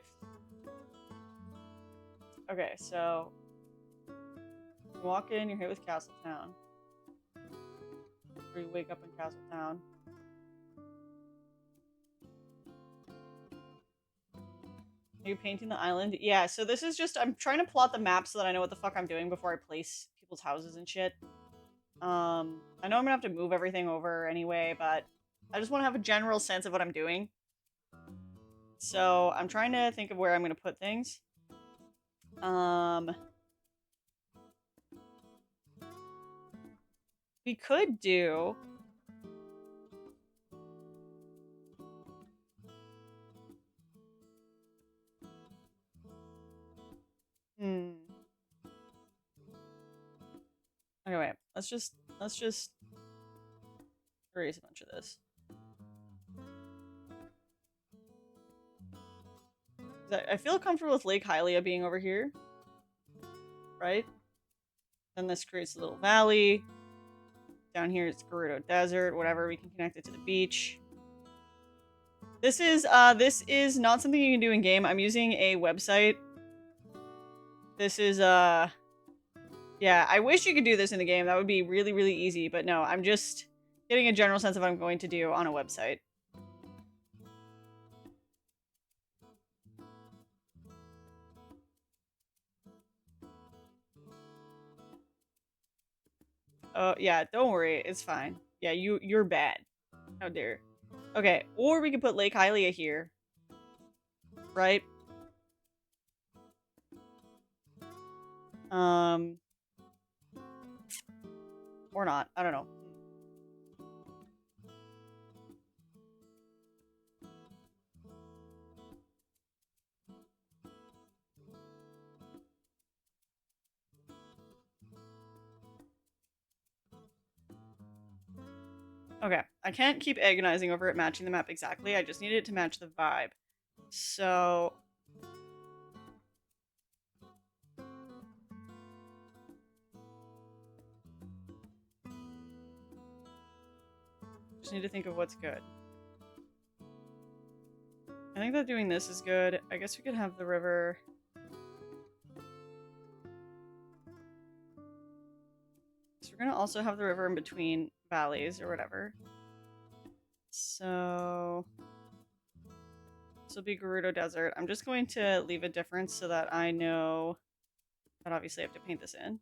Okay, so you walk in, you're hit with Castletown. Or you wake up in Castletown. Are you painting the island? Yeah, so this is just, I'm trying to plot the map so that I know what the fuck I'm doing before I place people's houses and shit. I know I'm gonna have to move everything over anyway, but I just want to have a general sense of what I'm doing. So I'm trying to think of where I'm gonna put things. We could do... Okay, wait. Let's just erase a bunch of this. I feel comfortable with Lake Hylia being over here. Right? Then this creates a little valley. Down here it's Gerudo Desert, whatever, we can connect it to the beach. This is not something you can do in game. I'm using a website. This is yeah, I wish you could do this in the game. That would be really, really easy, but no, I'm just getting a general sense of what I'm going to do on a website. Oh, yeah, don't worry. It's fine. Yeah, you're bad. How dare. Okay, or we could put Lake Hylia here. Right? Or not. I don't know. Okay, I can't keep agonizing over it matching the map exactly. I just need it to match the vibe. So... just need to think of what's good. I think that doing this is good. I guess we could have the river... so we're gonna also have the river in between valleys or whatever. So... this will be Gerudo Desert. I'm just going to leave a difference so that I know that obviously I have to paint this in.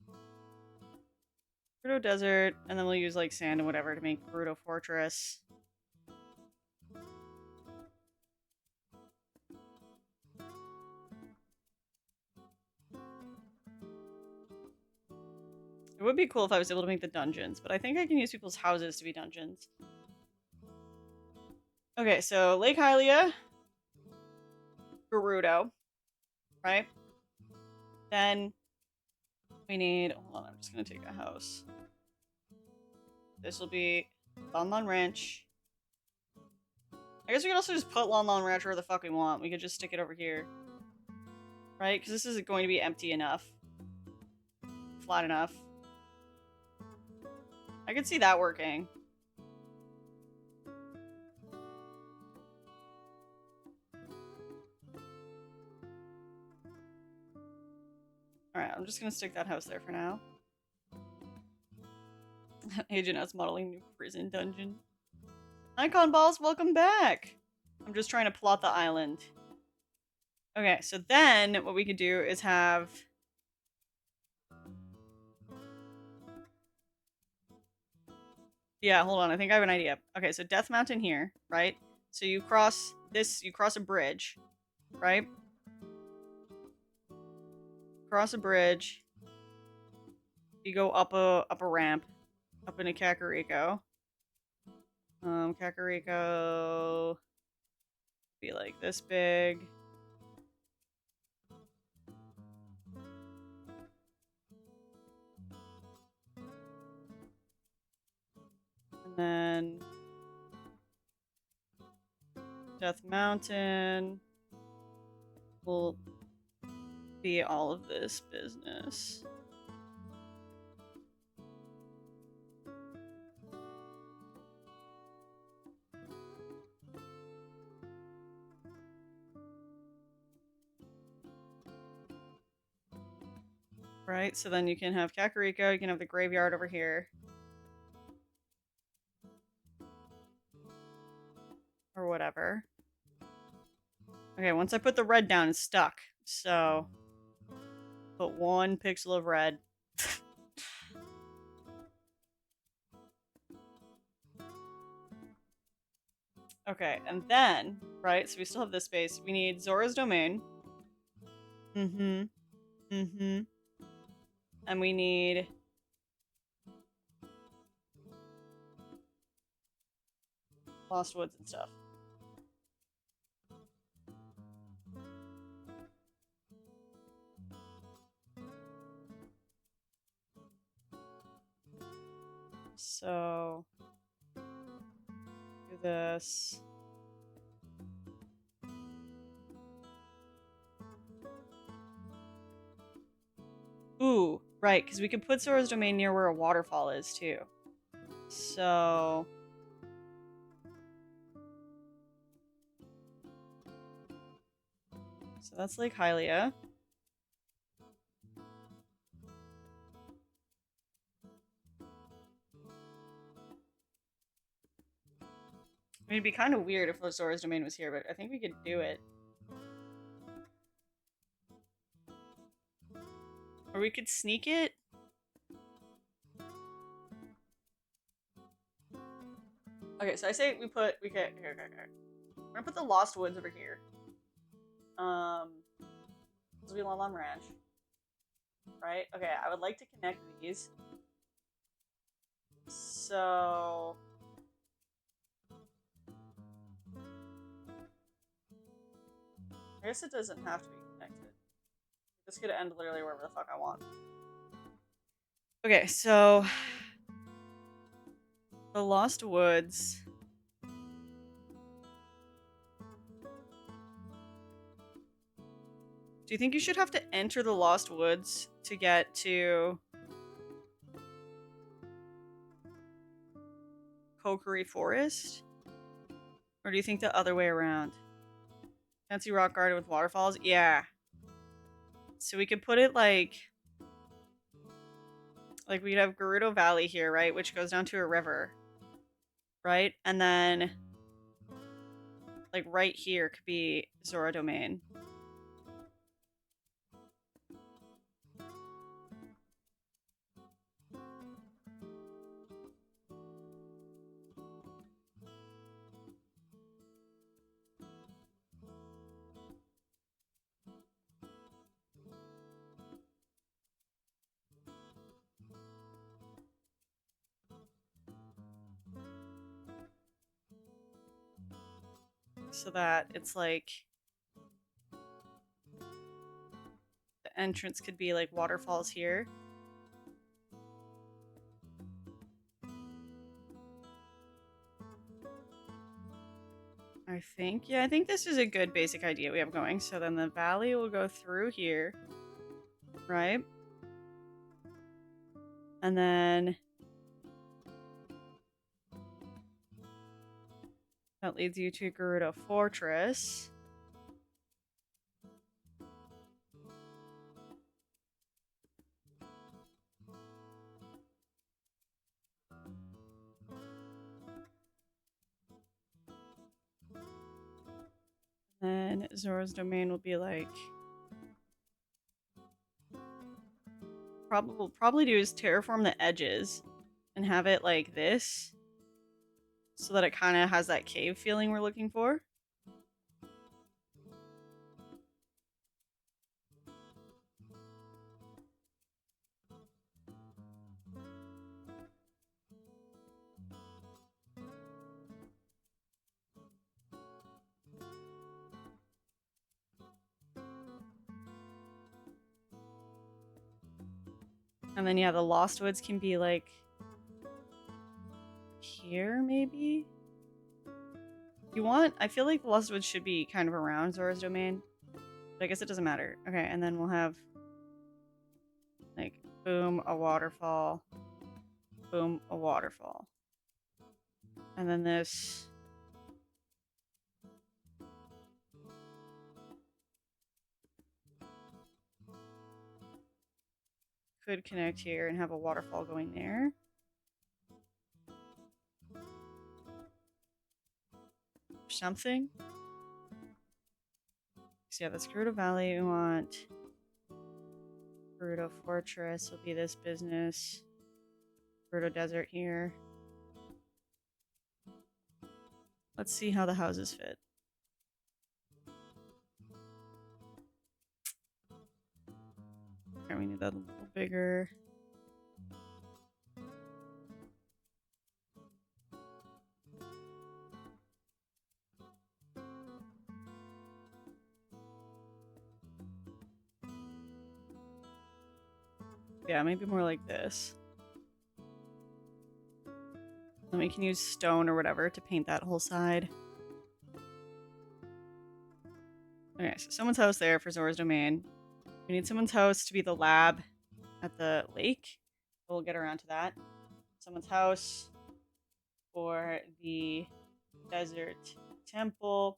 Gerudo Desert, and then we'll use like sand and whatever to make Gerudo Fortress. It would be cool if I was able to make the dungeons, but I think I can use people's houses to be dungeons. Okay, so Lake Hylia, Gerudo, right? Then we need, hold on, I'm just gonna take a house. This will be Lon Lon Ranch. I guess we could also just put Lon Lon Ranch where the fuck we want. We could just stick it over here. Right? Because this is going to be empty enough. Flat enough. I could see that working. Alright, I'm just gonna stick that house there for now. Agent S modeling new prison dungeon. Icon Balls, welcome back! I'm just trying to plot the island. Okay, so then what we could do is have... yeah, hold on, I think I have an idea. Okay, so Death Mountain here, right? So you cross this, you cross a bridge, right? Cross a bridge. You go up a ramp, up into Kakariko. Kakariko be like this big. And then Death Mountain will be all of this business. Right, so then you can have Kakariko, you can have the graveyard over here. Or whatever. Okay, once I put the red down, it's stuck. So, put 1 pixel of red. Okay, and then, right, so we still have this space. We need Zora's Domain. Mm-hmm. Mm-hmm. And we need... Lost Woods and stuff. So... do this... Ooh, right, because we could put Zora's Domain near where a waterfall is, too. So... So that's Lake Hylia. I mean, it'd be kind of weird if Zora's Domain was here, but I think we could do it. Or we could sneak it. Okay, so I say we put... Okay. We're gonna put the Lost Woods over here. This will be La Lam Ranch. Right? Okay, I would like to connect these. So... I guess it doesn't have to be connected. This could end literally wherever the fuck I want. Okay, so... the Lost Woods... Do you think you should have to enter the Lost Woods to get to Kokiri Forest? Or do you think the other way around? Fancy rock garden with waterfalls? Yeah. So we could put it like we'd have Gerudo Valley here, right? Which goes down to a river. Right? And then like right here could be Zora Domain. So that it's like the entrance could be like waterfalls here. I think. Yeah, I think this is a good basic idea we have going. So then the valley will go through here. Right? And then that leads you to Gerudo Fortress. Then Zora's Domain will be like... Probably do is terraform the edges and have it like this. So that it kind of has that cave feeling we're looking for. And then, yeah, the Lost Woods can be, like, here, maybe? You want... I feel like the Lost Woods should be kind of around Zora's Domain. But I guess it doesn't matter. Okay, and then we'll have, like, boom, a waterfall. Boom, a waterfall. And then this... could connect here and have a waterfall going there. Something. So yeah, that's Gerudo Valley. We want Gerudo Fortress will be this business. Gerudo Desert here. Let's see how the houses fit. Okay, we need that a little bigger. Yeah, maybe more like this. Then we can use stone or whatever to paint that whole side. Okay, so someone's house there for Zora's Domain. We need someone's house to be the lab at the lake. We'll get around to that. Someone's house for the desert temple.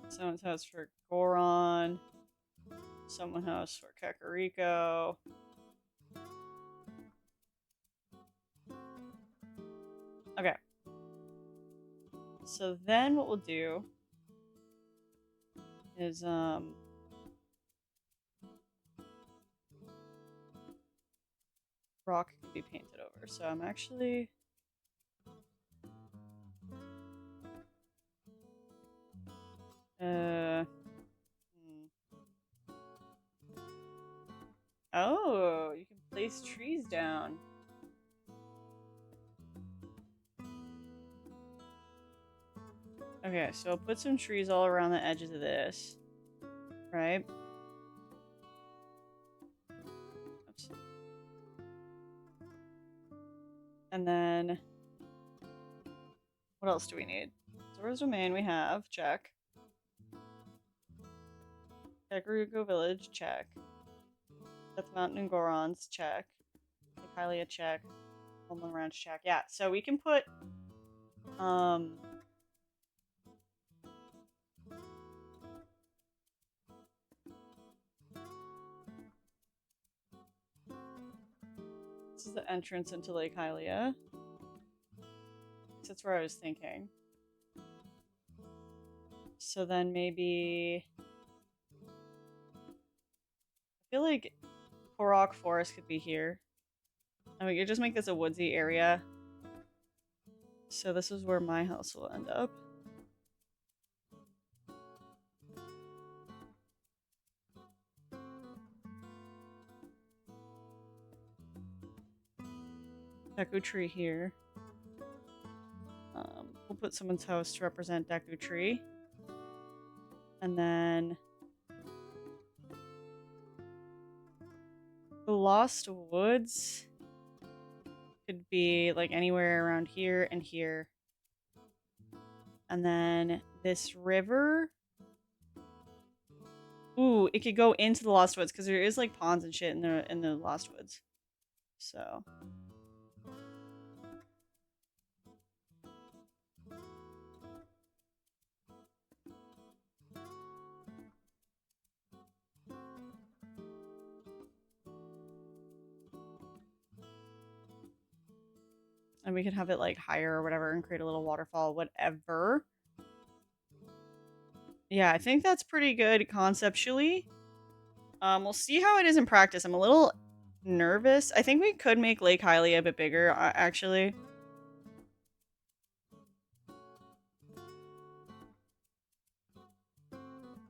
Someone's house for Goron. Someone's house for Kakariko. Okay. So then what we'll do is rock can be painted over. So I'm actually Oh, you can place trees down. Okay, so I'll put some trees all around the edges of this. Right? Oops. And then what else do we need? Zora's Domain we have, check. Kakariko Village, check. Death Mountain and Gorons, check. Hylia, check. Homeland Ranch, check. Yeah, so we can put this is the entrance into Lake Hylia. That's where I was thinking. So then maybe I feel like Korok Forest could be here. And we could just make this a woodsy area. So this is where my house will end up. Deku Tree here. We'll put someone's house to represent Deku Tree. And then the Lost Woods could be like anywhere around here and here. And then this river. Ooh, it could go into the Lost Woods because there is like ponds and shit in the Lost Woods. So and we could have it like higher or whatever and create a little waterfall, whatever. Yeah, I think that's pretty good conceptually. We'll see how it is in practice. I'm a little nervous. I think we could make Lake Hylia a bit bigger, actually.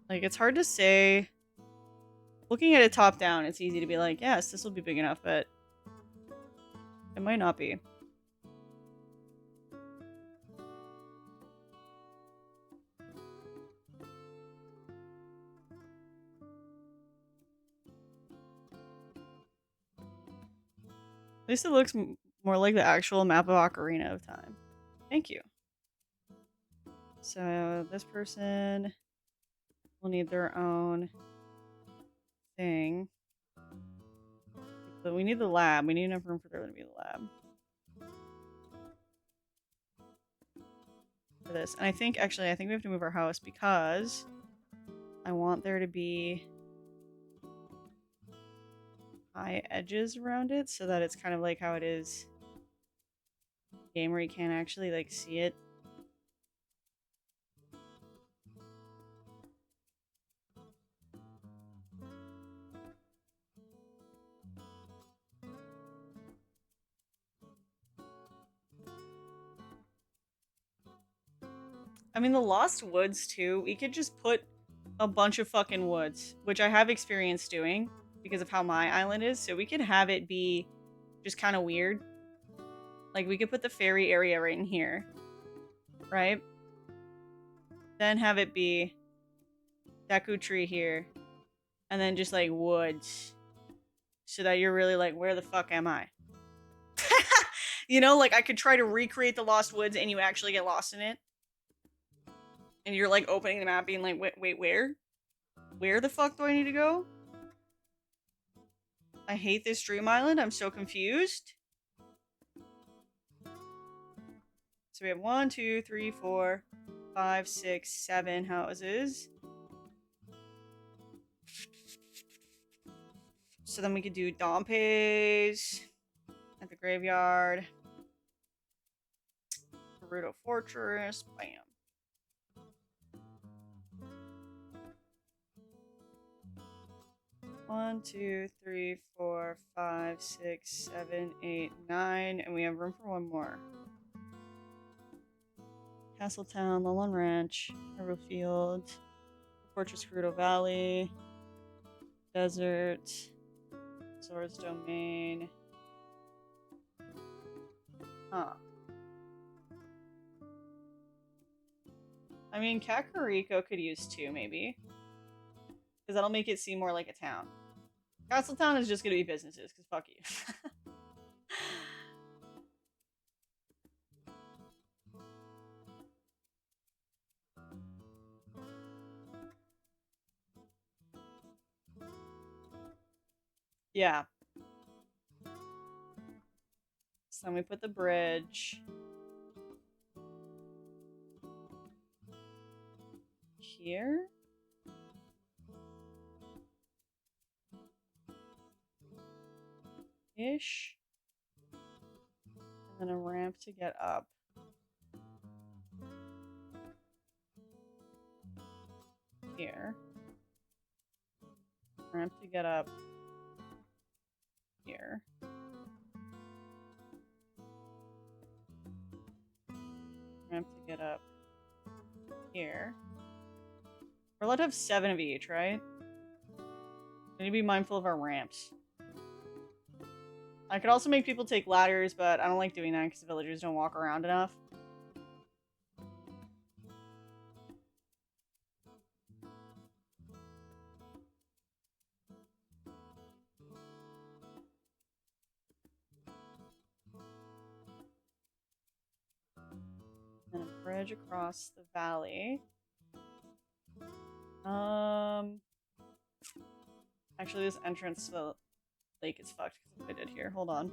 Like, it's hard to say. Looking at it top down, it's easy to be like, yes, this will be big enough, but it might not be. At least it looks more like the actual map of Ocarina of Time. Thank you. So this person will need their own thing. But we need the lab. We need enough room for there to be the lab. For this. And I think, actually, I think we have to move our house because I want there to be high edges around it so that it's kind of like how it is in the game where you can't actually like see it I mean, the Lost Woods, too. We could just put a bunch of fucking woods, which I have experience doing because of how my island is. So we could have it be just kind of weird. Like, we could put the fairy area right in here. Right? Then have it be Deku Tree here. And then just, like, woods. So that you're really like, where the fuck am I? You know, like, I could try to recreate the Lost Woods and you actually get lost in it. And you're, like, opening the map being like, wait, where? Where the fuck do I need to go? I hate this dream island. I'm so confused. So we have 1, 2, 3, 4, 5, 6, 7 houses. So then we could do Dompe's at the graveyard. Gerudo Fortress. Bam. One, 2, 3, 4, 5, 6, 7, 8, 9, and we have room for one more. Castletown, Lolon Ranch, Riverfield, Fortress Gerudo Valley, Desert, Zora's Domain. Huh. I mean, Kakariko could use 2, maybe. Because that'll make it seem more like a town. Castletown is just gonna be businesses, because fuck you. Yeah. So then we put the bridge here. Ish. And then a ramp to get up. Here. Ramp to get up here. Ramp to get up here. We're allowed to have 7 of each, right? We need to be mindful of our ramps. I could also make people take ladders, but I don't like doing that because the villagers don't walk around enough. And a bridge across the valley. Actually, this entrance to the lake is fucked because of what I did here. Hold on.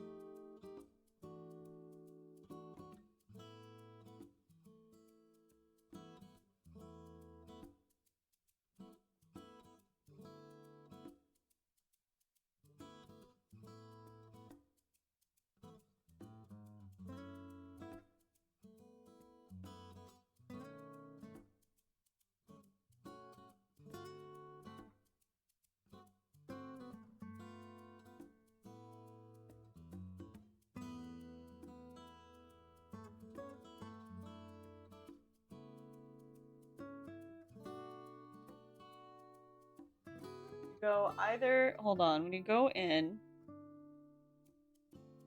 Go either. Hold on. When you go in.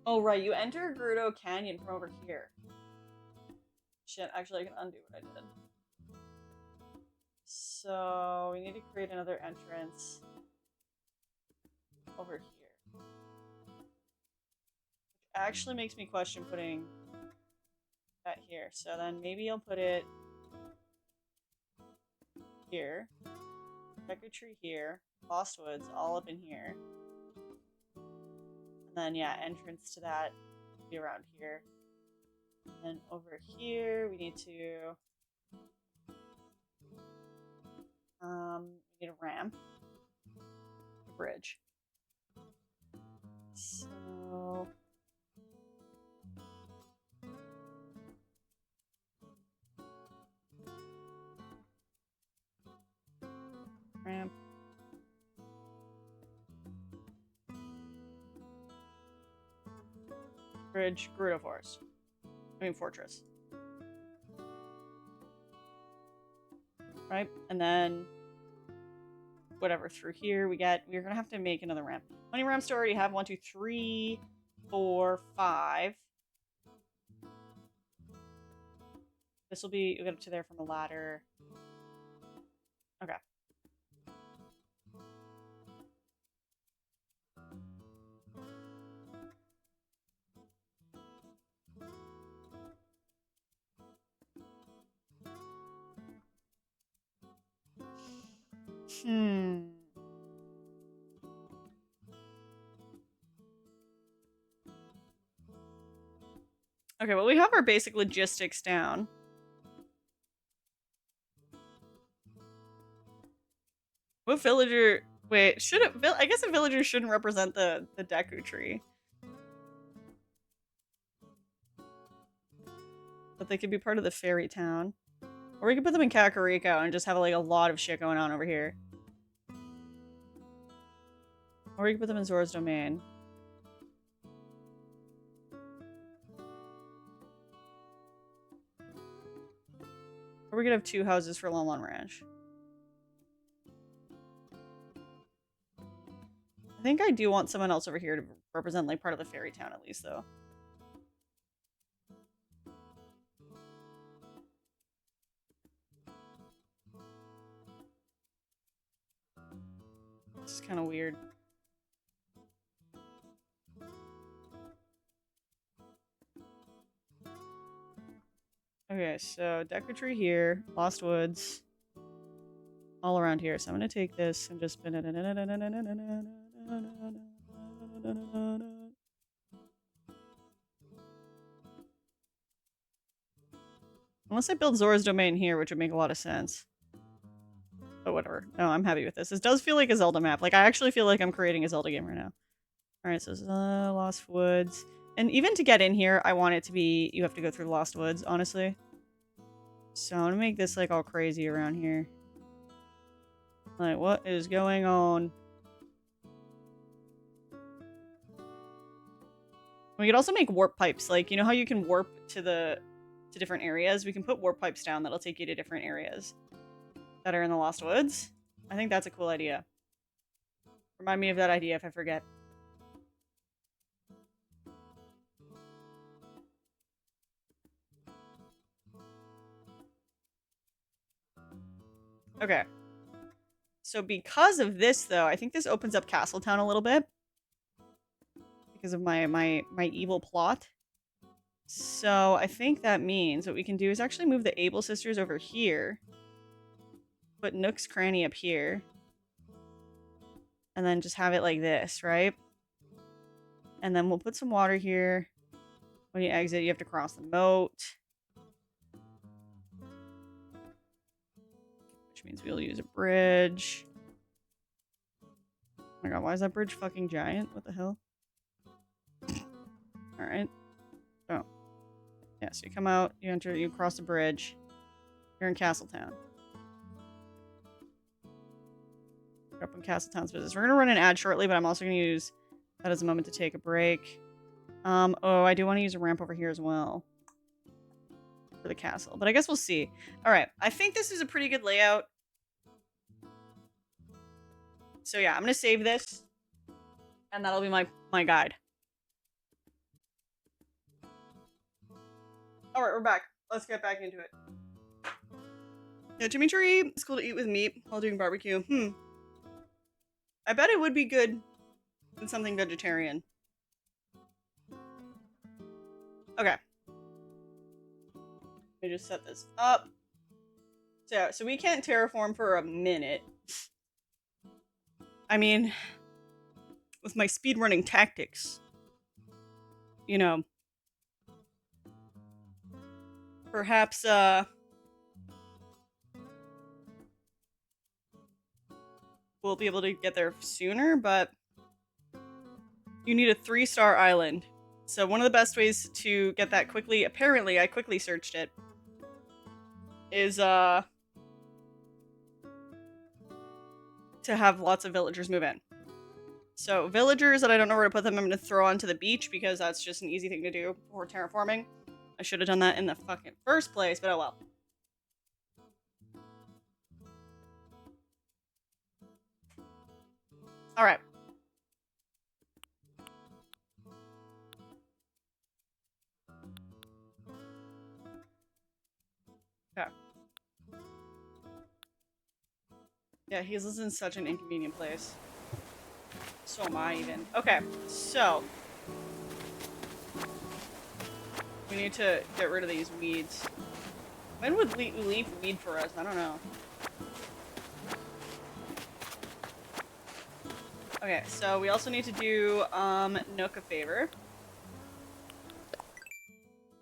Oh, right. You enter Gerudo Canyon from over here. Shit. Actually, I can undo what I did. So we need to create another entrance over here. Which actually makes me question putting that here. So then maybe I'll put it here. Deku Tree here. Lost Woods all up in here. And then, yeah, entrance to that will be around here. And over here, we need to... we need a ramp. A bridge. So... ramp. Bridge, Gerudo Forest. I mean, Fortress. right? And then whatever through here we're gonna have to make another ramp. How many ramps do I already have? 1, 2, 3, 4, 5. This will be, you'll get up to there from a ladder. Okay. Okay, well, we have our basic logistics down. What villager... Wait, should it... I guess a villager shouldn't represent the Deku tree. But they could be part of the fairy town. Or we could put them in Kakariko and just have like a lot of shit going on over here. Or we could put them in Zora's domain. Or we could have 2 houses for Lon Lon Ranch. I think I do want someone else over here to represent like part of the fairy town at least, though. This is kind of weird. Okay, so Deku Tree here, Lost Woods, all around here. So I'm gonna take this and just... Unless I build Zora's domain here, which would make a lot of sense. But whatever. No, I'm happy with this. This does feel like a Zelda map. Like, I actually feel like I'm creating a Zelda game right now. Alright, so this is Lost Woods. And even to get in here, I want it to be... You have to go through Lost Woods, honestly. So I'm gonna make this, like, all crazy around here. Like, what is going on? We could also make warp pipes. Like, you know how you can warp to different areas? We can put warp pipes down that'll take you to different areas that are in the Lost Woods. I think that's a cool idea. Remind me of that idea if I forget. Okay. So because of this, though, I think this opens up Castletown a little bit. Because of my evil plot. So I think that means what we can do is actually move the Able Sisters over here. Put Nook's Cranny up here. And then just have it like this, right? And then we'll put some water here. When you exit, you have to cross the moat. Which means we'll use a bridge. Oh my god, why is that bridge fucking giant? What the hell? Alright. Oh. Yeah, so you come out, you enter, you cross the bridge. You're in Castletown. We're up in Castletown's business. We're gonna run an ad shortly, but I'm also gonna use that as a moment to take a break. Oh, I do want to use a ramp over here as well. For the castle. But I guess we'll see. Alright, I think this is a pretty good layout. So yeah, I'm gonna save this. And that'll be my guide. Alright, we're back. Let's get back into it. Yeah, Jimmy Tree, it's cool to eat with meat while doing barbecue. I bet it would be good in something vegetarian. Okay. Let me just set this up. So we can't terraform for a minute. I mean, with my speedrunning tactics, you know, perhaps, we'll be able to get there sooner, but you need a 3-star island. So one of the best ways to get that quickly, apparently I quickly searched it, is, to have lots of villagers move in. So villagers that I don't know where to put them, I'm going to throw onto the beach because that's just an easy thing to do before terraforming. I should have done that in the fucking first place, but oh well. Alright. Okay. Yeah, he lives in such an inconvenient place. So am I even. Okay, so we need to get rid of these weeds. When would leaf weed for us? I don't know. Okay, so we also need to do Nook a favor.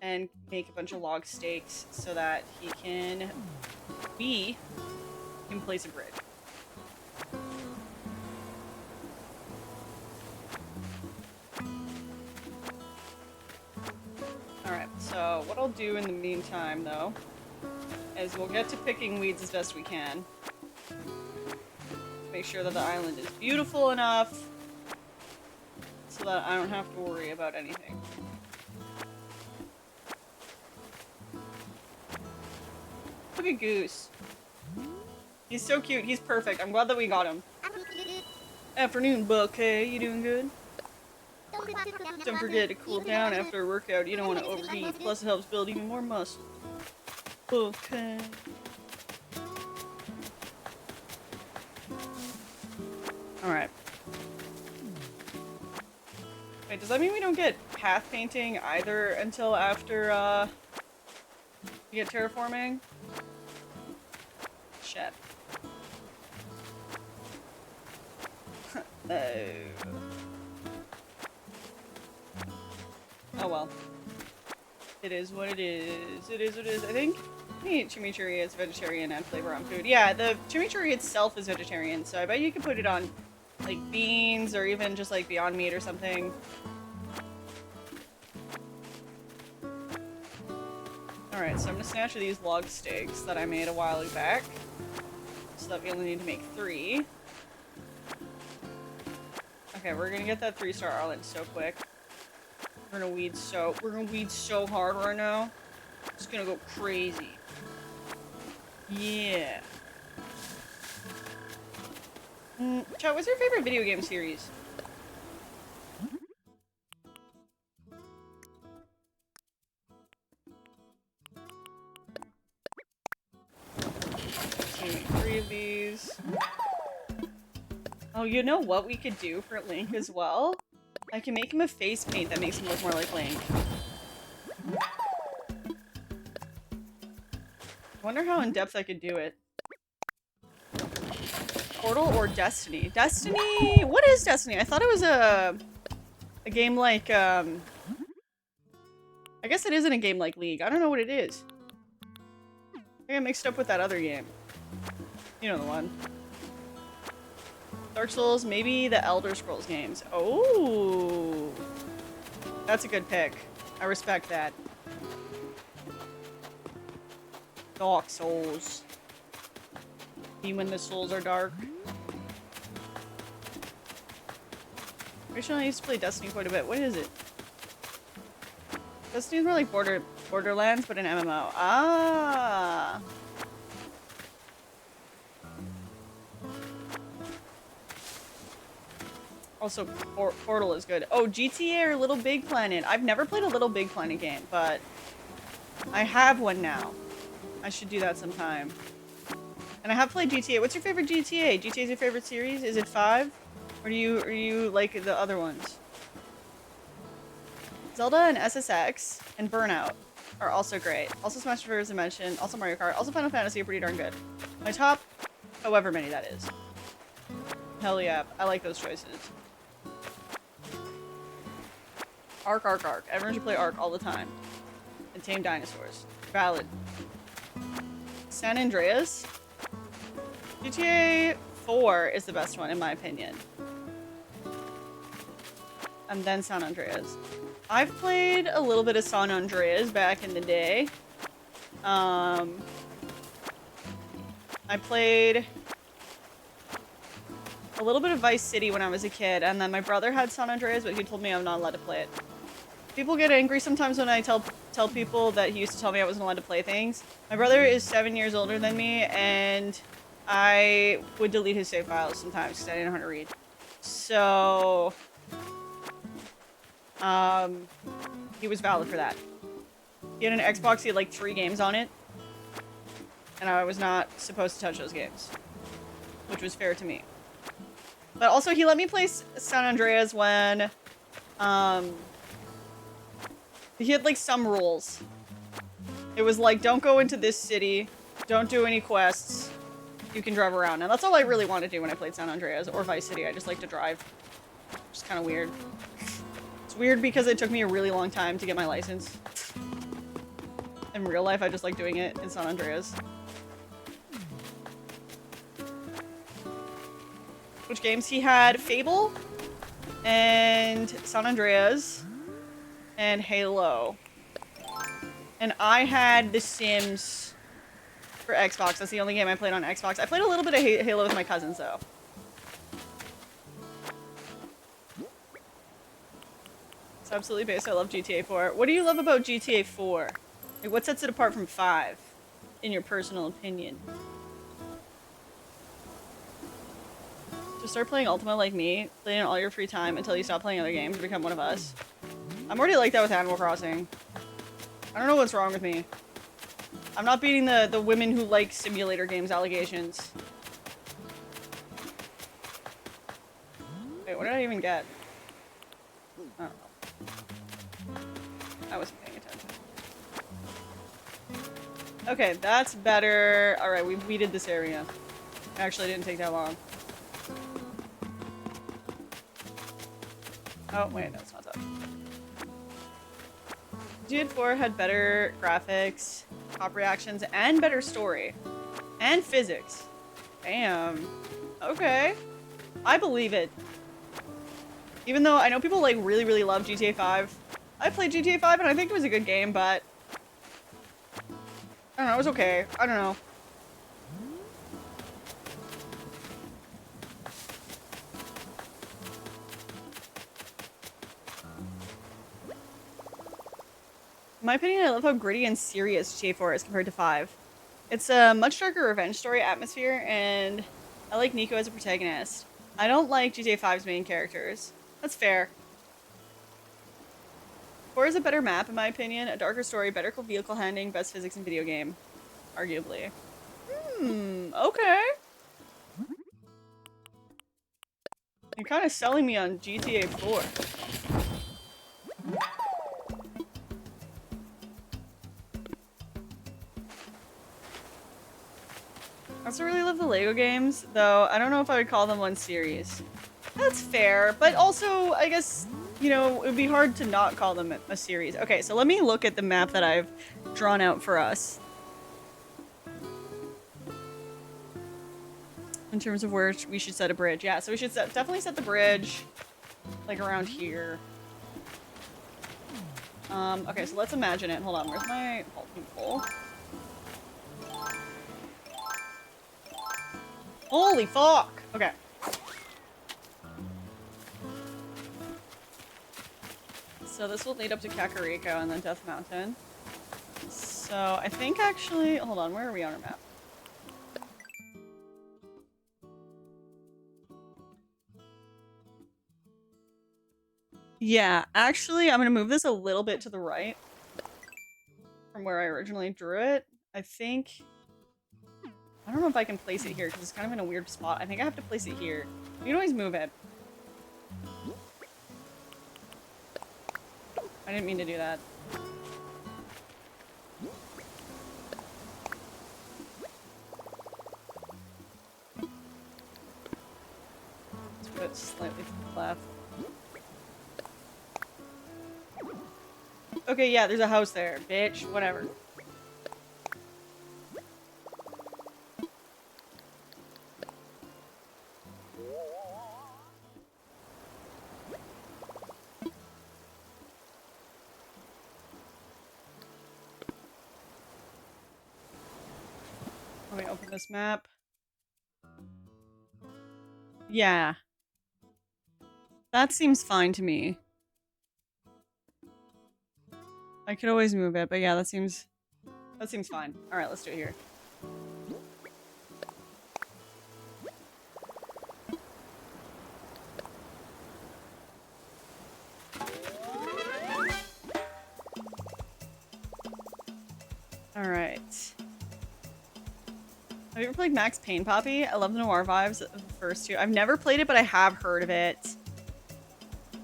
And make a bunch of log stakes so that we can place a bridge. Alright, so what I'll do in the meantime, though, is we'll get to picking weeds as best we can. Make sure that the island is beautiful enough so that I don't have to worry about anything. Look at Goose. He's so cute. He's perfect. I'm glad that we got him. Afternoon, Buckhead. You doing good? Don't forget to cool down after a workout. You don't want to overheat. Plus, it helps build even more muscle. Okay. Alright. Wait, does that mean we don't get path painting either until after, we get terraforming? Shit. Oh well. It is what it is. It is what it is. I think chimichurri is vegetarian and flavor on food. Yeah, the chimichurri itself is vegetarian, so I bet you could put it on like beans or even just like Beyond Meat or something. Alright, so I'm gonna snatch these log stakes that I made a while back. So that we only need to make 3. Okay, we're gonna get that 3-star island so quick. We're gonna weed so hard right now. It's gonna go crazy. Yeah. Chat, what's your favorite video game series? Make 3 of these. Oh, you know what we could do for Link as well? I can make him a face paint that makes him look more like Link. I wonder how in depth I could do it. Portal or Destiny? Destiny? What is Destiny? I thought it was a game like, I guess it isn't a game like League. I don't know what it is. I got mixed up with that other game. You know the one. Dark Souls, maybe the Elder Scrolls games. Oh! That's a good pick. I respect that. Dark Souls. Even when the souls are dark. Originally, I used to play Destiny quite a bit. What is it? Destiny's more like Borderlands, but an MMO. Ah! Also, Portal is good. Oh, GTA or Little Big Planet. I've never played a Little Big Planet game, but I have one now. I should do that sometime. And I have played GTA. What's your favorite GTA? GTA is your favorite series? Is it 5? Or are you like the other ones? Zelda and SSX and Burnout are also great. Also Smash Bros. I mentioned. Also Mario Kart. Also Final Fantasy are pretty darn good. My top, however many that is. Hell yeah. I like those choices. Ark. Everyone should play Ark all the time. And tame dinosaurs. Valid. San Andreas? GTA 4 is the best one, in my opinion. And then San Andreas. I've played a little bit of San Andreas back in the day. I played a little bit of Vice City when I was a kid, and then my brother had San Andreas, but he told me I'm not allowed to play it. People get angry sometimes when I tell people that he used to tell me I wasn't allowed to play things. My brother is 7 years older than me, and I would delete his save files sometimes because I didn't know how to read. So, he was valid for that. He had an Xbox, he had like 3 games on it. And I was not supposed to touch those games. Which was fair to me. But also, he let me play San Andreas when, he had like some rules. It was like, don't go into this city, don't do any quests, you can drive around. And that's all I really wanted to do when I played San Andreas or Vice City. I just like to drive. Which is kind of weird. It's weird because it took me a really long time to get my license. In real life, I just like doing it in San Andreas. Which games? He had Fable, and San Andreas, and Halo. And I had The Sims for Xbox. That's the only game I played on Xbox. I played a little bit of Halo with my cousins, though. It's absolutely based. I love GTA 4. What do you love about GTA 4? Like, what sets it apart from 5, in your personal opinion? Just start playing Ultima like me, playing all your free time until you stop playing other games and become one of us. I'm already like that with Animal Crossing. I don't know what's wrong with me. I'm not beating the women who like simulator games allegations. Wait, what did I even get? I don't know. I wasn't paying attention. Okay, that's better. Alright, we weeded this area. Actually, it didn't take that long. Oh, wait, no, it's not that. GTA 4 had better graphics, top reactions, and better story. And physics. Damn. Okay. I believe it. Even though I know people, like, really, really love GTA 5. I played GTA 5 and I think it was a good game, but... I don't know, it was okay. I don't know. In my opinion, I love how gritty and serious GTA 4 is compared to 5. It's a much darker revenge story atmosphere, and I like Nico as a protagonist. I don't like GTA 5's main characters. That's fair. 4 is a better map, in my opinion, a darker story, better vehicle handling, best physics in video game. Arguably. Okay. You're kind of selling me on GTA 4. I also really love the Lego games, though I don't know if I would call them one series. That's fair, but also, I guess, you know, it would be hard to not call them a series. Okay, so let me look at the map that I've drawn out for us. In terms of where we should set a bridge. Yeah, so we should definitely set the bridge, like, around here. Okay, so let's imagine it. Hold on, where's my pole? Holy fuck! Okay. So this will lead up to Kakariko and then Death Mountain. So I think actually... Hold on, where are we on our map? Yeah, actually, I'm gonna move this a little bit to the right from where I originally drew it. I think... I don't know if I can place it here because it's kind of in a weird spot. I think I have to place it here. You can always move it. I didn't mean to do that. Let's put it slightly to the left. Okay, yeah, there's a house there, bitch. Whatever. Let me open this map. Yeah. That seems fine to me. I could always move it, but yeah, that seems fine. Alright, let's do it here. Alright. Have you ever played Max Payne Poppy? I love the noir vibes of the first two. I've never played it, but I have heard of it.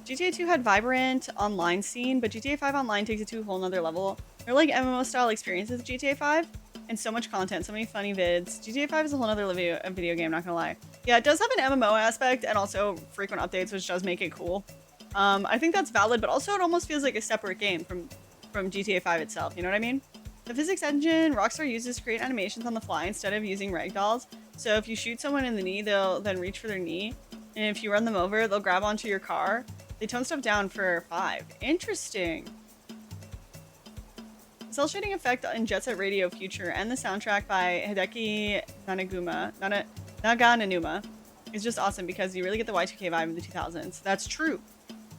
GTA 2 had vibrant online scene, but GTA 5 online takes it to a whole nother level. They're like MMO style experiences with GTA 5 and so much content, so many funny vids. GTA 5 is a whole nother video game, not gonna lie. Yeah, it does have an MMO aspect and also frequent updates, which does make it cool. I think that's valid, but also it almost feels like a separate game from GTA 5 itself, you know what I mean? The physics engine Rockstar uses to create animations on the fly instead of using ragdolls. So if you shoot someone in the knee, they'll then reach for their knee. And if you run them over, they'll grab onto your car. They tone stuff down for 5. Interesting. The cell shading effect in Jet Set Radio Future and the soundtrack by Hideki Naganuma is just awesome because you really get the Y2K vibe of the 2000s. That's true.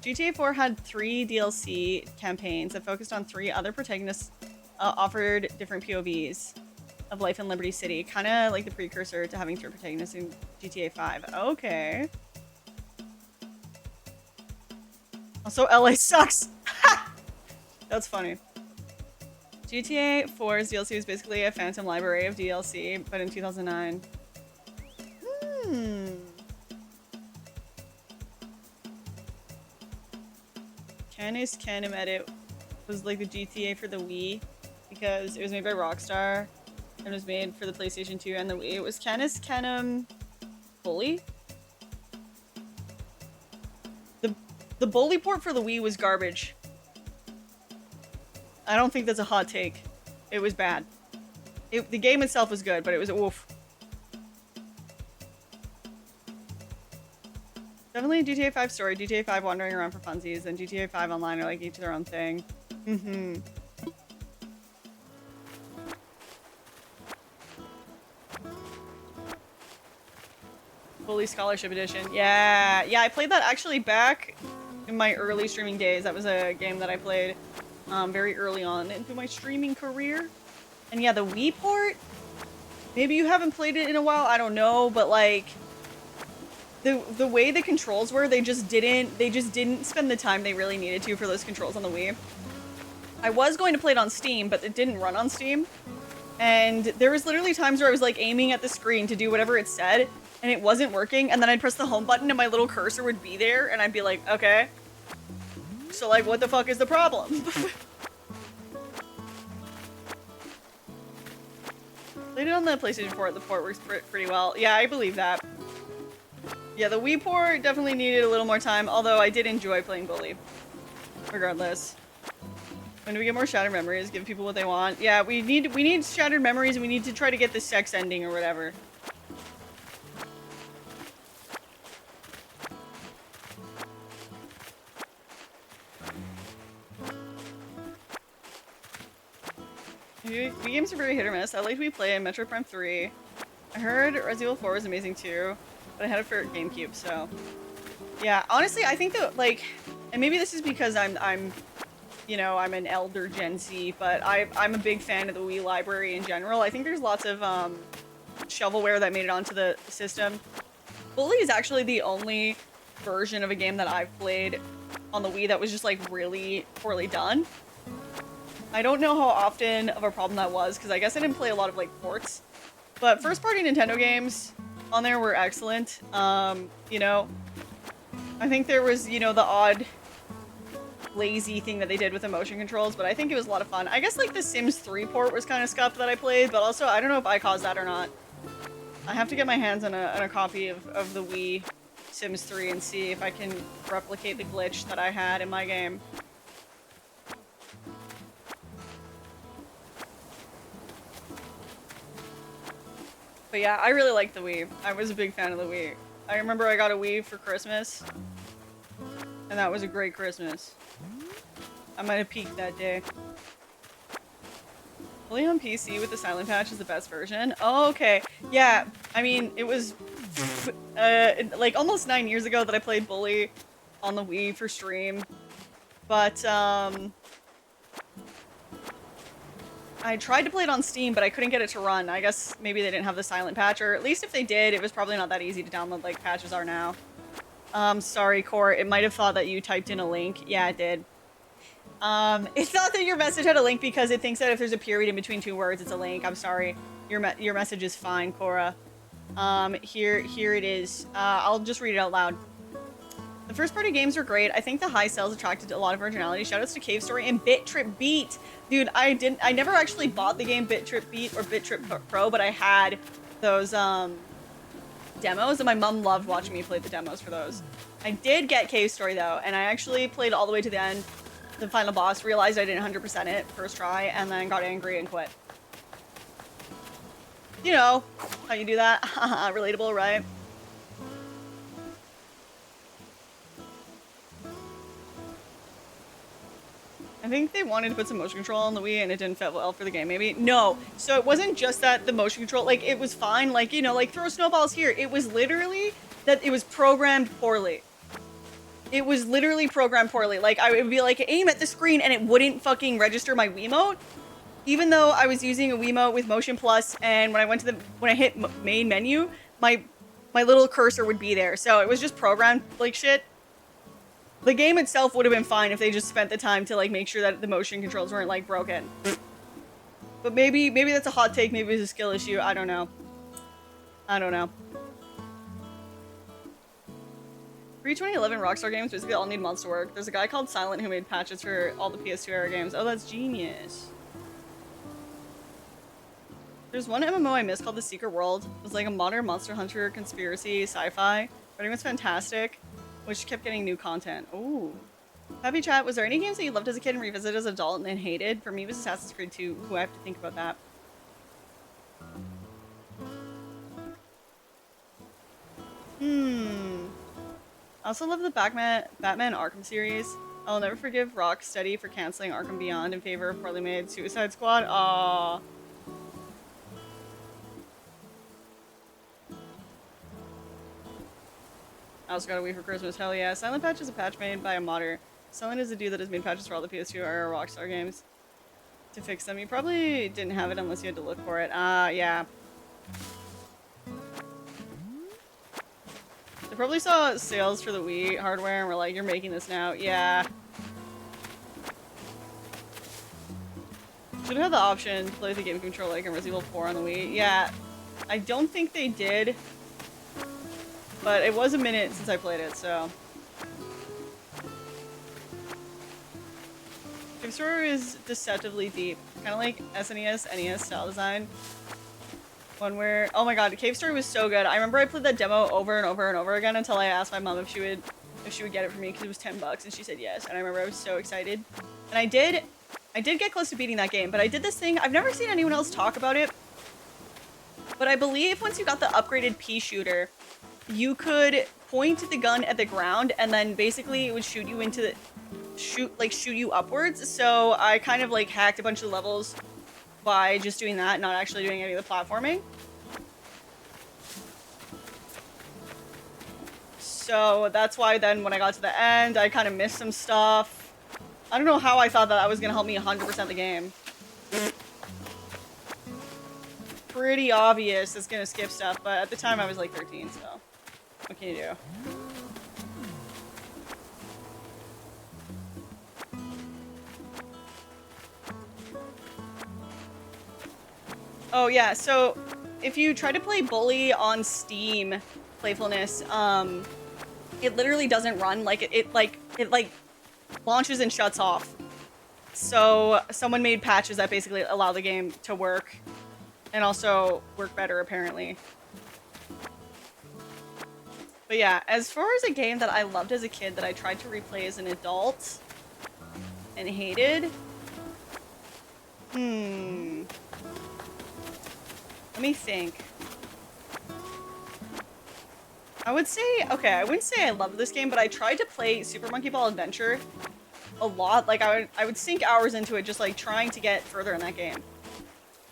GTA 4 had 3 DLC campaigns that focused on 3 other protagonists, offered different POVs of life in Liberty City, kind of like the precursor to having 3 protagonists in GTA 5. Okay. Also, LA sucks. That's funny. GTA 4's DLC was basically a phantom library of DLC, but in 2009. Canis Canem Edit was like the GTA for the Wii because it was made by Rockstar and was made for the PlayStation 2 and the Wii. It was Canis Canem Bully? The Bully port for the Wii was garbage. I don't think that's a hot take. It was bad. The game itself was good, but it was oof. Definitely GTA 5 story, GTA 5 wandering around for funsies, and GTA 5 online are like each their own thing. Bully Scholarship Edition. Yeah, I played that actually back in my early streaming days. That was a game that I played very early on into my streaming career. And yeah, the Wii port, maybe you haven't played it in a while, I don't know, but like the way the controls were, they just didn't spend the time they really needed to for those controls on the Wii. I was going to play it on Steam, but it didn't run on Steam. And there was literally times where I was like aiming at the screen to do whatever it said, and it wasn't working, and then I'd press the home button and my little cursor would be there, and I'd be like, okay. So like, what the fuck is the problem? Played it on the PlayStation 4, the port works pretty well. Yeah, I believe that. Yeah, the Wii port definitely needed a little more time, although I did enjoy playing Bully. Regardless. When do we get more Shattered Memories? Give people what they want. Yeah, we need Shattered Memories, and we need to try to get the sex ending or whatever. Wii games are very hit or miss. I liked Wii Play and Metroid Prime 3. I heard Resident Evil 4 was amazing too, but I had it for GameCube, so. Yeah, honestly, I think that, like, and maybe this is because I'm you know, I'm an elder Gen Z, but I'm a big fan of the Wii library in general. I think there's lots of shovelware that made it onto the system. Bully is actually the only version of a game that I've played on the Wii that was just like really poorly done. I don't know how often of a problem that was, because I guess I didn't play a lot of like ports. But first-party Nintendo games on there were excellent. You know, I think there was, you know, the odd lazy thing that they did with the motion controls, but I think it was a lot of fun. I guess like the Sims 3 port was kind of scuffed that I played, but also I don't know if I caused that or not. I have to get my hands on a copy of the Wii Sims 3 and see if I can replicate the glitch that I had in my game. But yeah, I really liked the Wii. I was a big fan of the Wii. I remember I got a Wii for Christmas, and that was a great Christmas. I might have peaked that day. Fully on PC with the silent patch is the best version. Oh, okay. Yeah, I mean, it was like almost 9 years ago that I played Bully on the Wii for stream. But I tried to play it on Steam, but I couldn't get it to run. I guess maybe they didn't have the silent patch, or at least if they did, it was probably not that easy to download like patches are now. Sorry, Core. It might have thought that you typed in a link. Yeah, it did. It's not that your message had a link because it thinks that if there's a period in between 2 words, it's a link. I'm sorry. Your message is fine, Cora. Here it is. I'll just read it out loud. The first party games were great. I think the high sales attracted a lot of originality. Shoutouts to Cave Story and Bit Trip Beat. Dude, I never actually bought the game Bit Trip Beat or Bit Trip Pro, but I had those demos, and my mom loved watching me play the demos for those. I did get Cave Story though, and I actually played all the way to the end, the final boss, realized I didn't 100% it first try, and then got angry and quit. You know how you do that. Relatable, right? I think they wanted to put some motion control on the Wii and it didn't fit well for the game, maybe? No. So it wasn't just that the motion control, like, it was fine, like, you know, like, throw snowballs here. It was literally that it was programmed poorly. It was literally programmed poorly. Like, I would be like, aim at the screen and it wouldn't fucking register my Wiimote. Even though I was using a Wiimote with Motion Plus, and when I hit main menu, my little cursor would be there. So it was just programmed like shit. The game itself would have been fine if they just spent the time to like make sure that the motion controls weren't like broken. But maybe that's a hot take, maybe it's a skill issue, I don't know. I don't know. Pre-2011 Rockstar games basically all need mods to work. There's a guy called Silent who made patches for all the PS2 era games. Oh, that's genius. There's one MMO I missed called The Secret World. It was like a modern Monster Hunter conspiracy sci-fi. Writing was fantastic, which kept getting new content. Ooh. Happy chat. Was there any games that you loved as a kid and revisited as an adult and then hated? For me, it was Assassin's Creed 2. Ooh, I have to think about that. I also love the Batman Arkham series. I'll never forgive Rocksteady for canceling Arkham Beyond in favor of poorly made Suicide Squad. Aww. I also got a Wii for Christmas. Hell yeah. Silent Patch is a patch made by a modder. Silent is a dude that has made patches for all the PS2 era Rockstar games to fix them. You probably didn't have it unless you had to look for it. Yeah. They probably saw sales for the Wii hardware and were like, you're making this now. Yeah. Should have had the option to play with the game controller like in Resident Evil 4 on the Wii. Yeah. I don't think they did. But it was a minute since I played it, so. Cave Story is deceptively deep. Kind of like SNES, NES style design. One where, oh my god, Cave Story was so good. I remember I played that demo over and over and over again until I asked my mom if she would get it for me because it was $10 and she said yes. And I remember I was so excited. And I did get close to beating that game, but I did this thing. I've never seen anyone else talk about it. But I believe once you got the upgraded pea shooter, you could point the gun at the ground and then basically it would shoot you into the shoot you upwards. So I kind of like hacked a bunch of levels by just doing that, not actually doing any of the platforming. So that's why then when I got to the end, I kind of missed some stuff. I don't know how I thought that was gonna help me 100% the game. Pretty obvious it's gonna skip stuff, but at the time I was like 13, so. What can you do? Oh yeah, so if you try to play Bully on Steam Playfulness, it literally doesn't run. Like it launches and shuts off. So someone made patches that basically allow the game to work and also work better apparently. But yeah, as far as a game that I loved as a kid that I tried to replay as an adult and hated, let me think. I would say, okay, I wouldn't say I loved this game, but I tried to play Super Monkey Ball Adventure a lot. Like I would sink hours into it just like trying to get further in that game.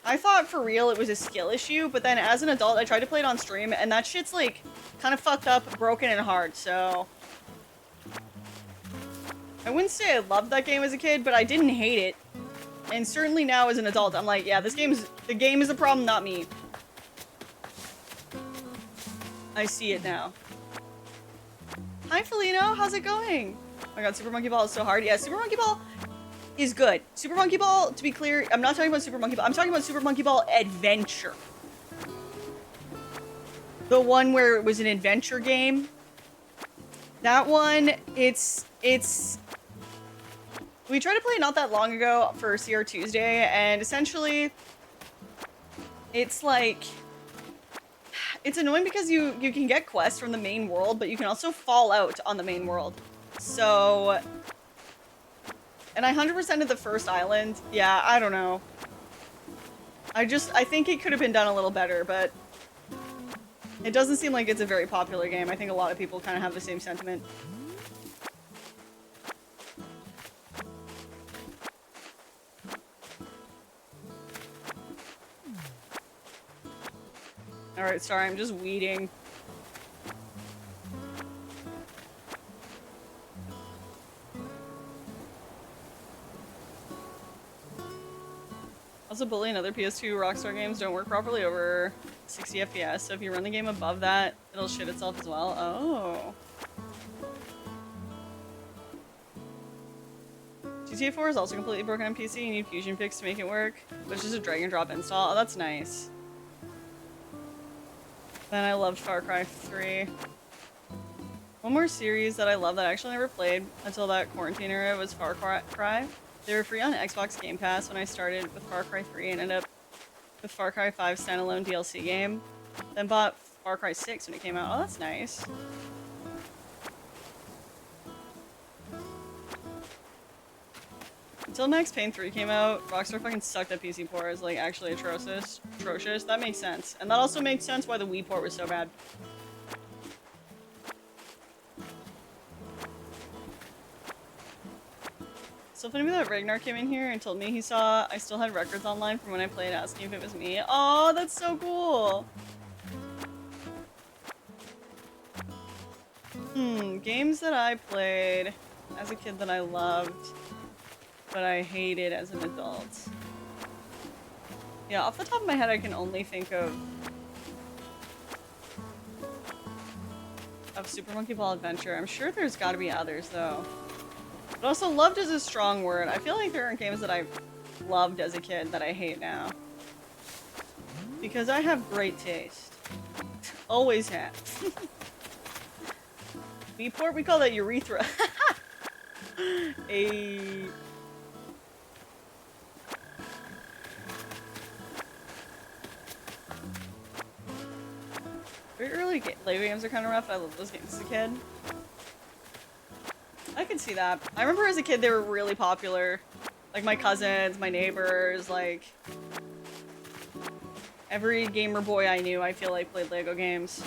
I thought for real it was a skill issue, but then as an adult I tried to play it on stream and that shit's like kind of fucked up, broken, and hard, so. I wouldn't say I loved that game as a kid, but I didn't hate it. And certainly now as an adult, I'm like, yeah, the game is a problem, not me. I see it now. Hi, Felino, how's it going? Oh my god, Super Monkey Ball is so hard. Yeah, Super Monkey Ball, is good. Super Monkey Ball, to be clear, I'm not talking about Super Monkey Ball. I'm talking about Super Monkey Ball Adventure. The one where it was an adventure game. That one, it's... We tried to play it not that long ago for CR Tuesday, and essentially, it's like... It's annoying because you can get quests from the main world, but you can also fall out on the main world. So... And I 100%ed the first island. Yeah, I don't know. I think it could have been done a little better, but... It doesn't seem like it's a very popular game. I think a lot of people kind of have the same sentiment. Alright, sorry, I'm just weeding. Also, Bully and other PS2 Rockstar games don't work properly over 60 FPS, so if you run the game above that, it'll shit itself as well. Oh. GTA 4 is also completely broken on PC. You need Fusion Picks to make it work, which is a drag and drop install. Oh, that's nice. Then I loved Far Cry 3. One more series that I love that I actually never played until that quarantine era was Far Cry. They were free on Xbox Game Pass when I started with Far Cry 3 and ended up with Far Cry 5 standalone DLC game. Then bought Far Cry 6 when it came out. Oh, that's nice. Until Max Payne 3 came out, Rockstar fucking sucked at PC port. It's like actually atrocious. That makes sense. And that also makes sense why the Wii port was so bad. So funny that Ragnar came in here and told me he saw I still had records online from when I played, asking if it was me. Oh, that's so cool. Games that I played as a kid that I loved, but I hated as an adult. Yeah, off the top of my head, I can only think of Super Monkey Ball Adventure. I'm sure there's gotta be others, though. But also, loved is a strong word. I feel like there aren't games that I loved as a kid that I hate now. Because I have great taste. Always have. V-port, we call that urethra. A... Very early later games are kind of rough. I love those games as a kid. I can see that. I remember as a kid they were really popular. Like my cousins, my neighbors, like... Every gamer boy I knew, I feel like, played Lego games.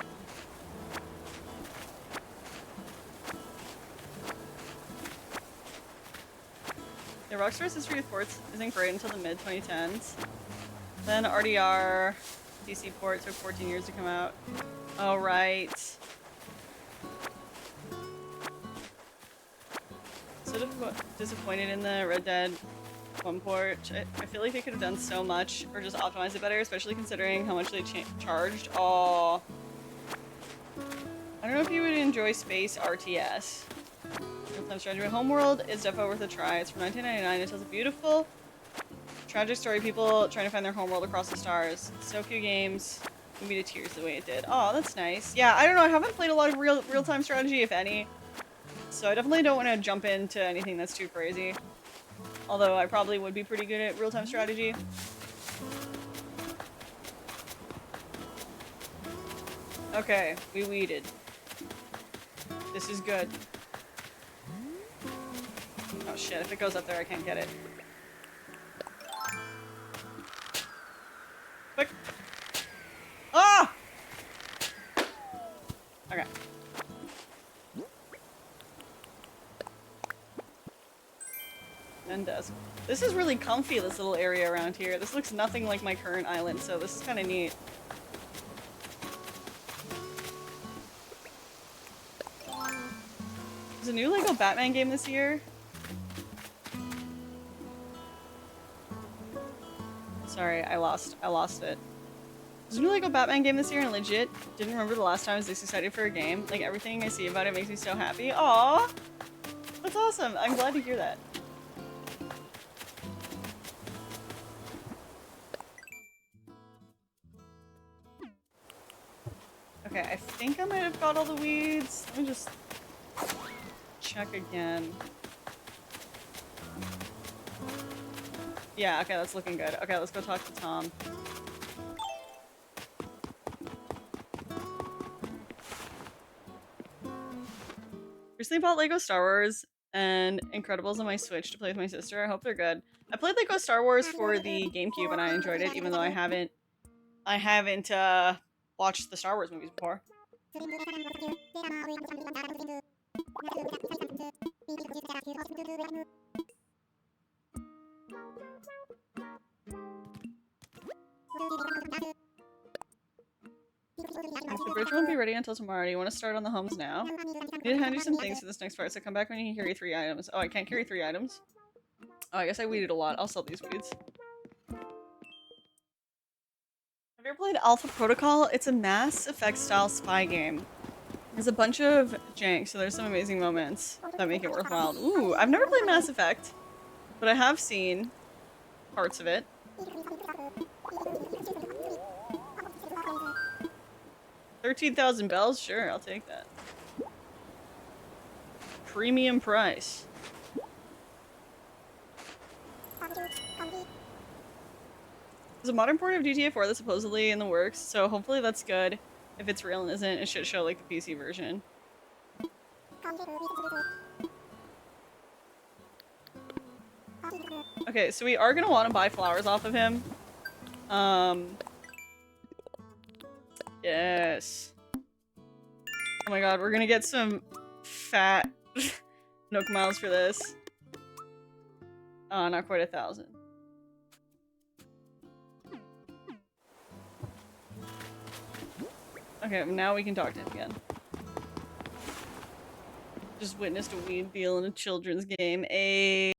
Yeah, Rockstar's history with ports isn't great until the mid-2010s. Then RDR PC port took 14 years to come out. Oh, right. So disappointed in the Red Dead 1 port. I feel like they could have done so much or just optimized it better, especially considering how much they charged. Oh, I don't know if you would enjoy Space RTS. Real-time strategy. Homeworld is definitely worth a try. It's from 1999. It tells a beautiful, tragic story. People trying to find their homeworld across the stars. So few games move me to tears the way it did. Oh, that's nice. Yeah, I don't know. I haven't played a lot of real-time strategy, if any. So I definitely don't want to jump into anything that's too crazy. Although I probably would be pretty good at real-time strategy. Okay, we weeded. This is good. Oh shit, if it goes up there I can't get it. Quick! Ah! Okay. And desk. This is really comfy, this little area around here. This looks nothing like my current island, so this is kind of neat. There's a new Lego Batman game this year. Sorry, I lost it. There's a new Lego Batman game this year and legit didn't remember the last time I was this excited for a game. Like everything I see about it makes me so happy. Aww! That's awesome. I'm glad to hear that. Okay, I think I might have got all the weeds. Let me just check again. Yeah, okay, that's looking good. Okay, let's go talk to Tom. Recently bought Lego Star Wars and Incredibles on my Switch to play with my sister. I hope they're good. I played Lego Star Wars for the GameCube and I enjoyed it, even though I haven't watched the Star Wars movies before. The bridge won't be ready until tomorrow. Do you want to start on the homes now? I need to hand you some things for this next part, so come back when you can carry 3 items. Oh, I can't carry 3 items? Oh, I guess I weeded a lot. I'll sell these weeds. Have you ever played Alpha Protocol? It's a Mass Effect style spy game. There's a bunch of jank, so there's some amazing moments that make it worthwhile. Ooh, I've never played Mass Effect, but I have seen parts of it. 13,000 bells? Sure, I'll take that. Premium price. There's a modern port of GTA 4 that's supposedly in the works, so hopefully that's good. If it's real and isn't, it should show like the PC version. Okay, so we are gonna want to buy flowers off of him. Yes. Oh my god, we're gonna get some fat Nook miles for this. Not quite 1,000. Okay, now we can talk to him again. Just witnessed a weed deal in a children's game.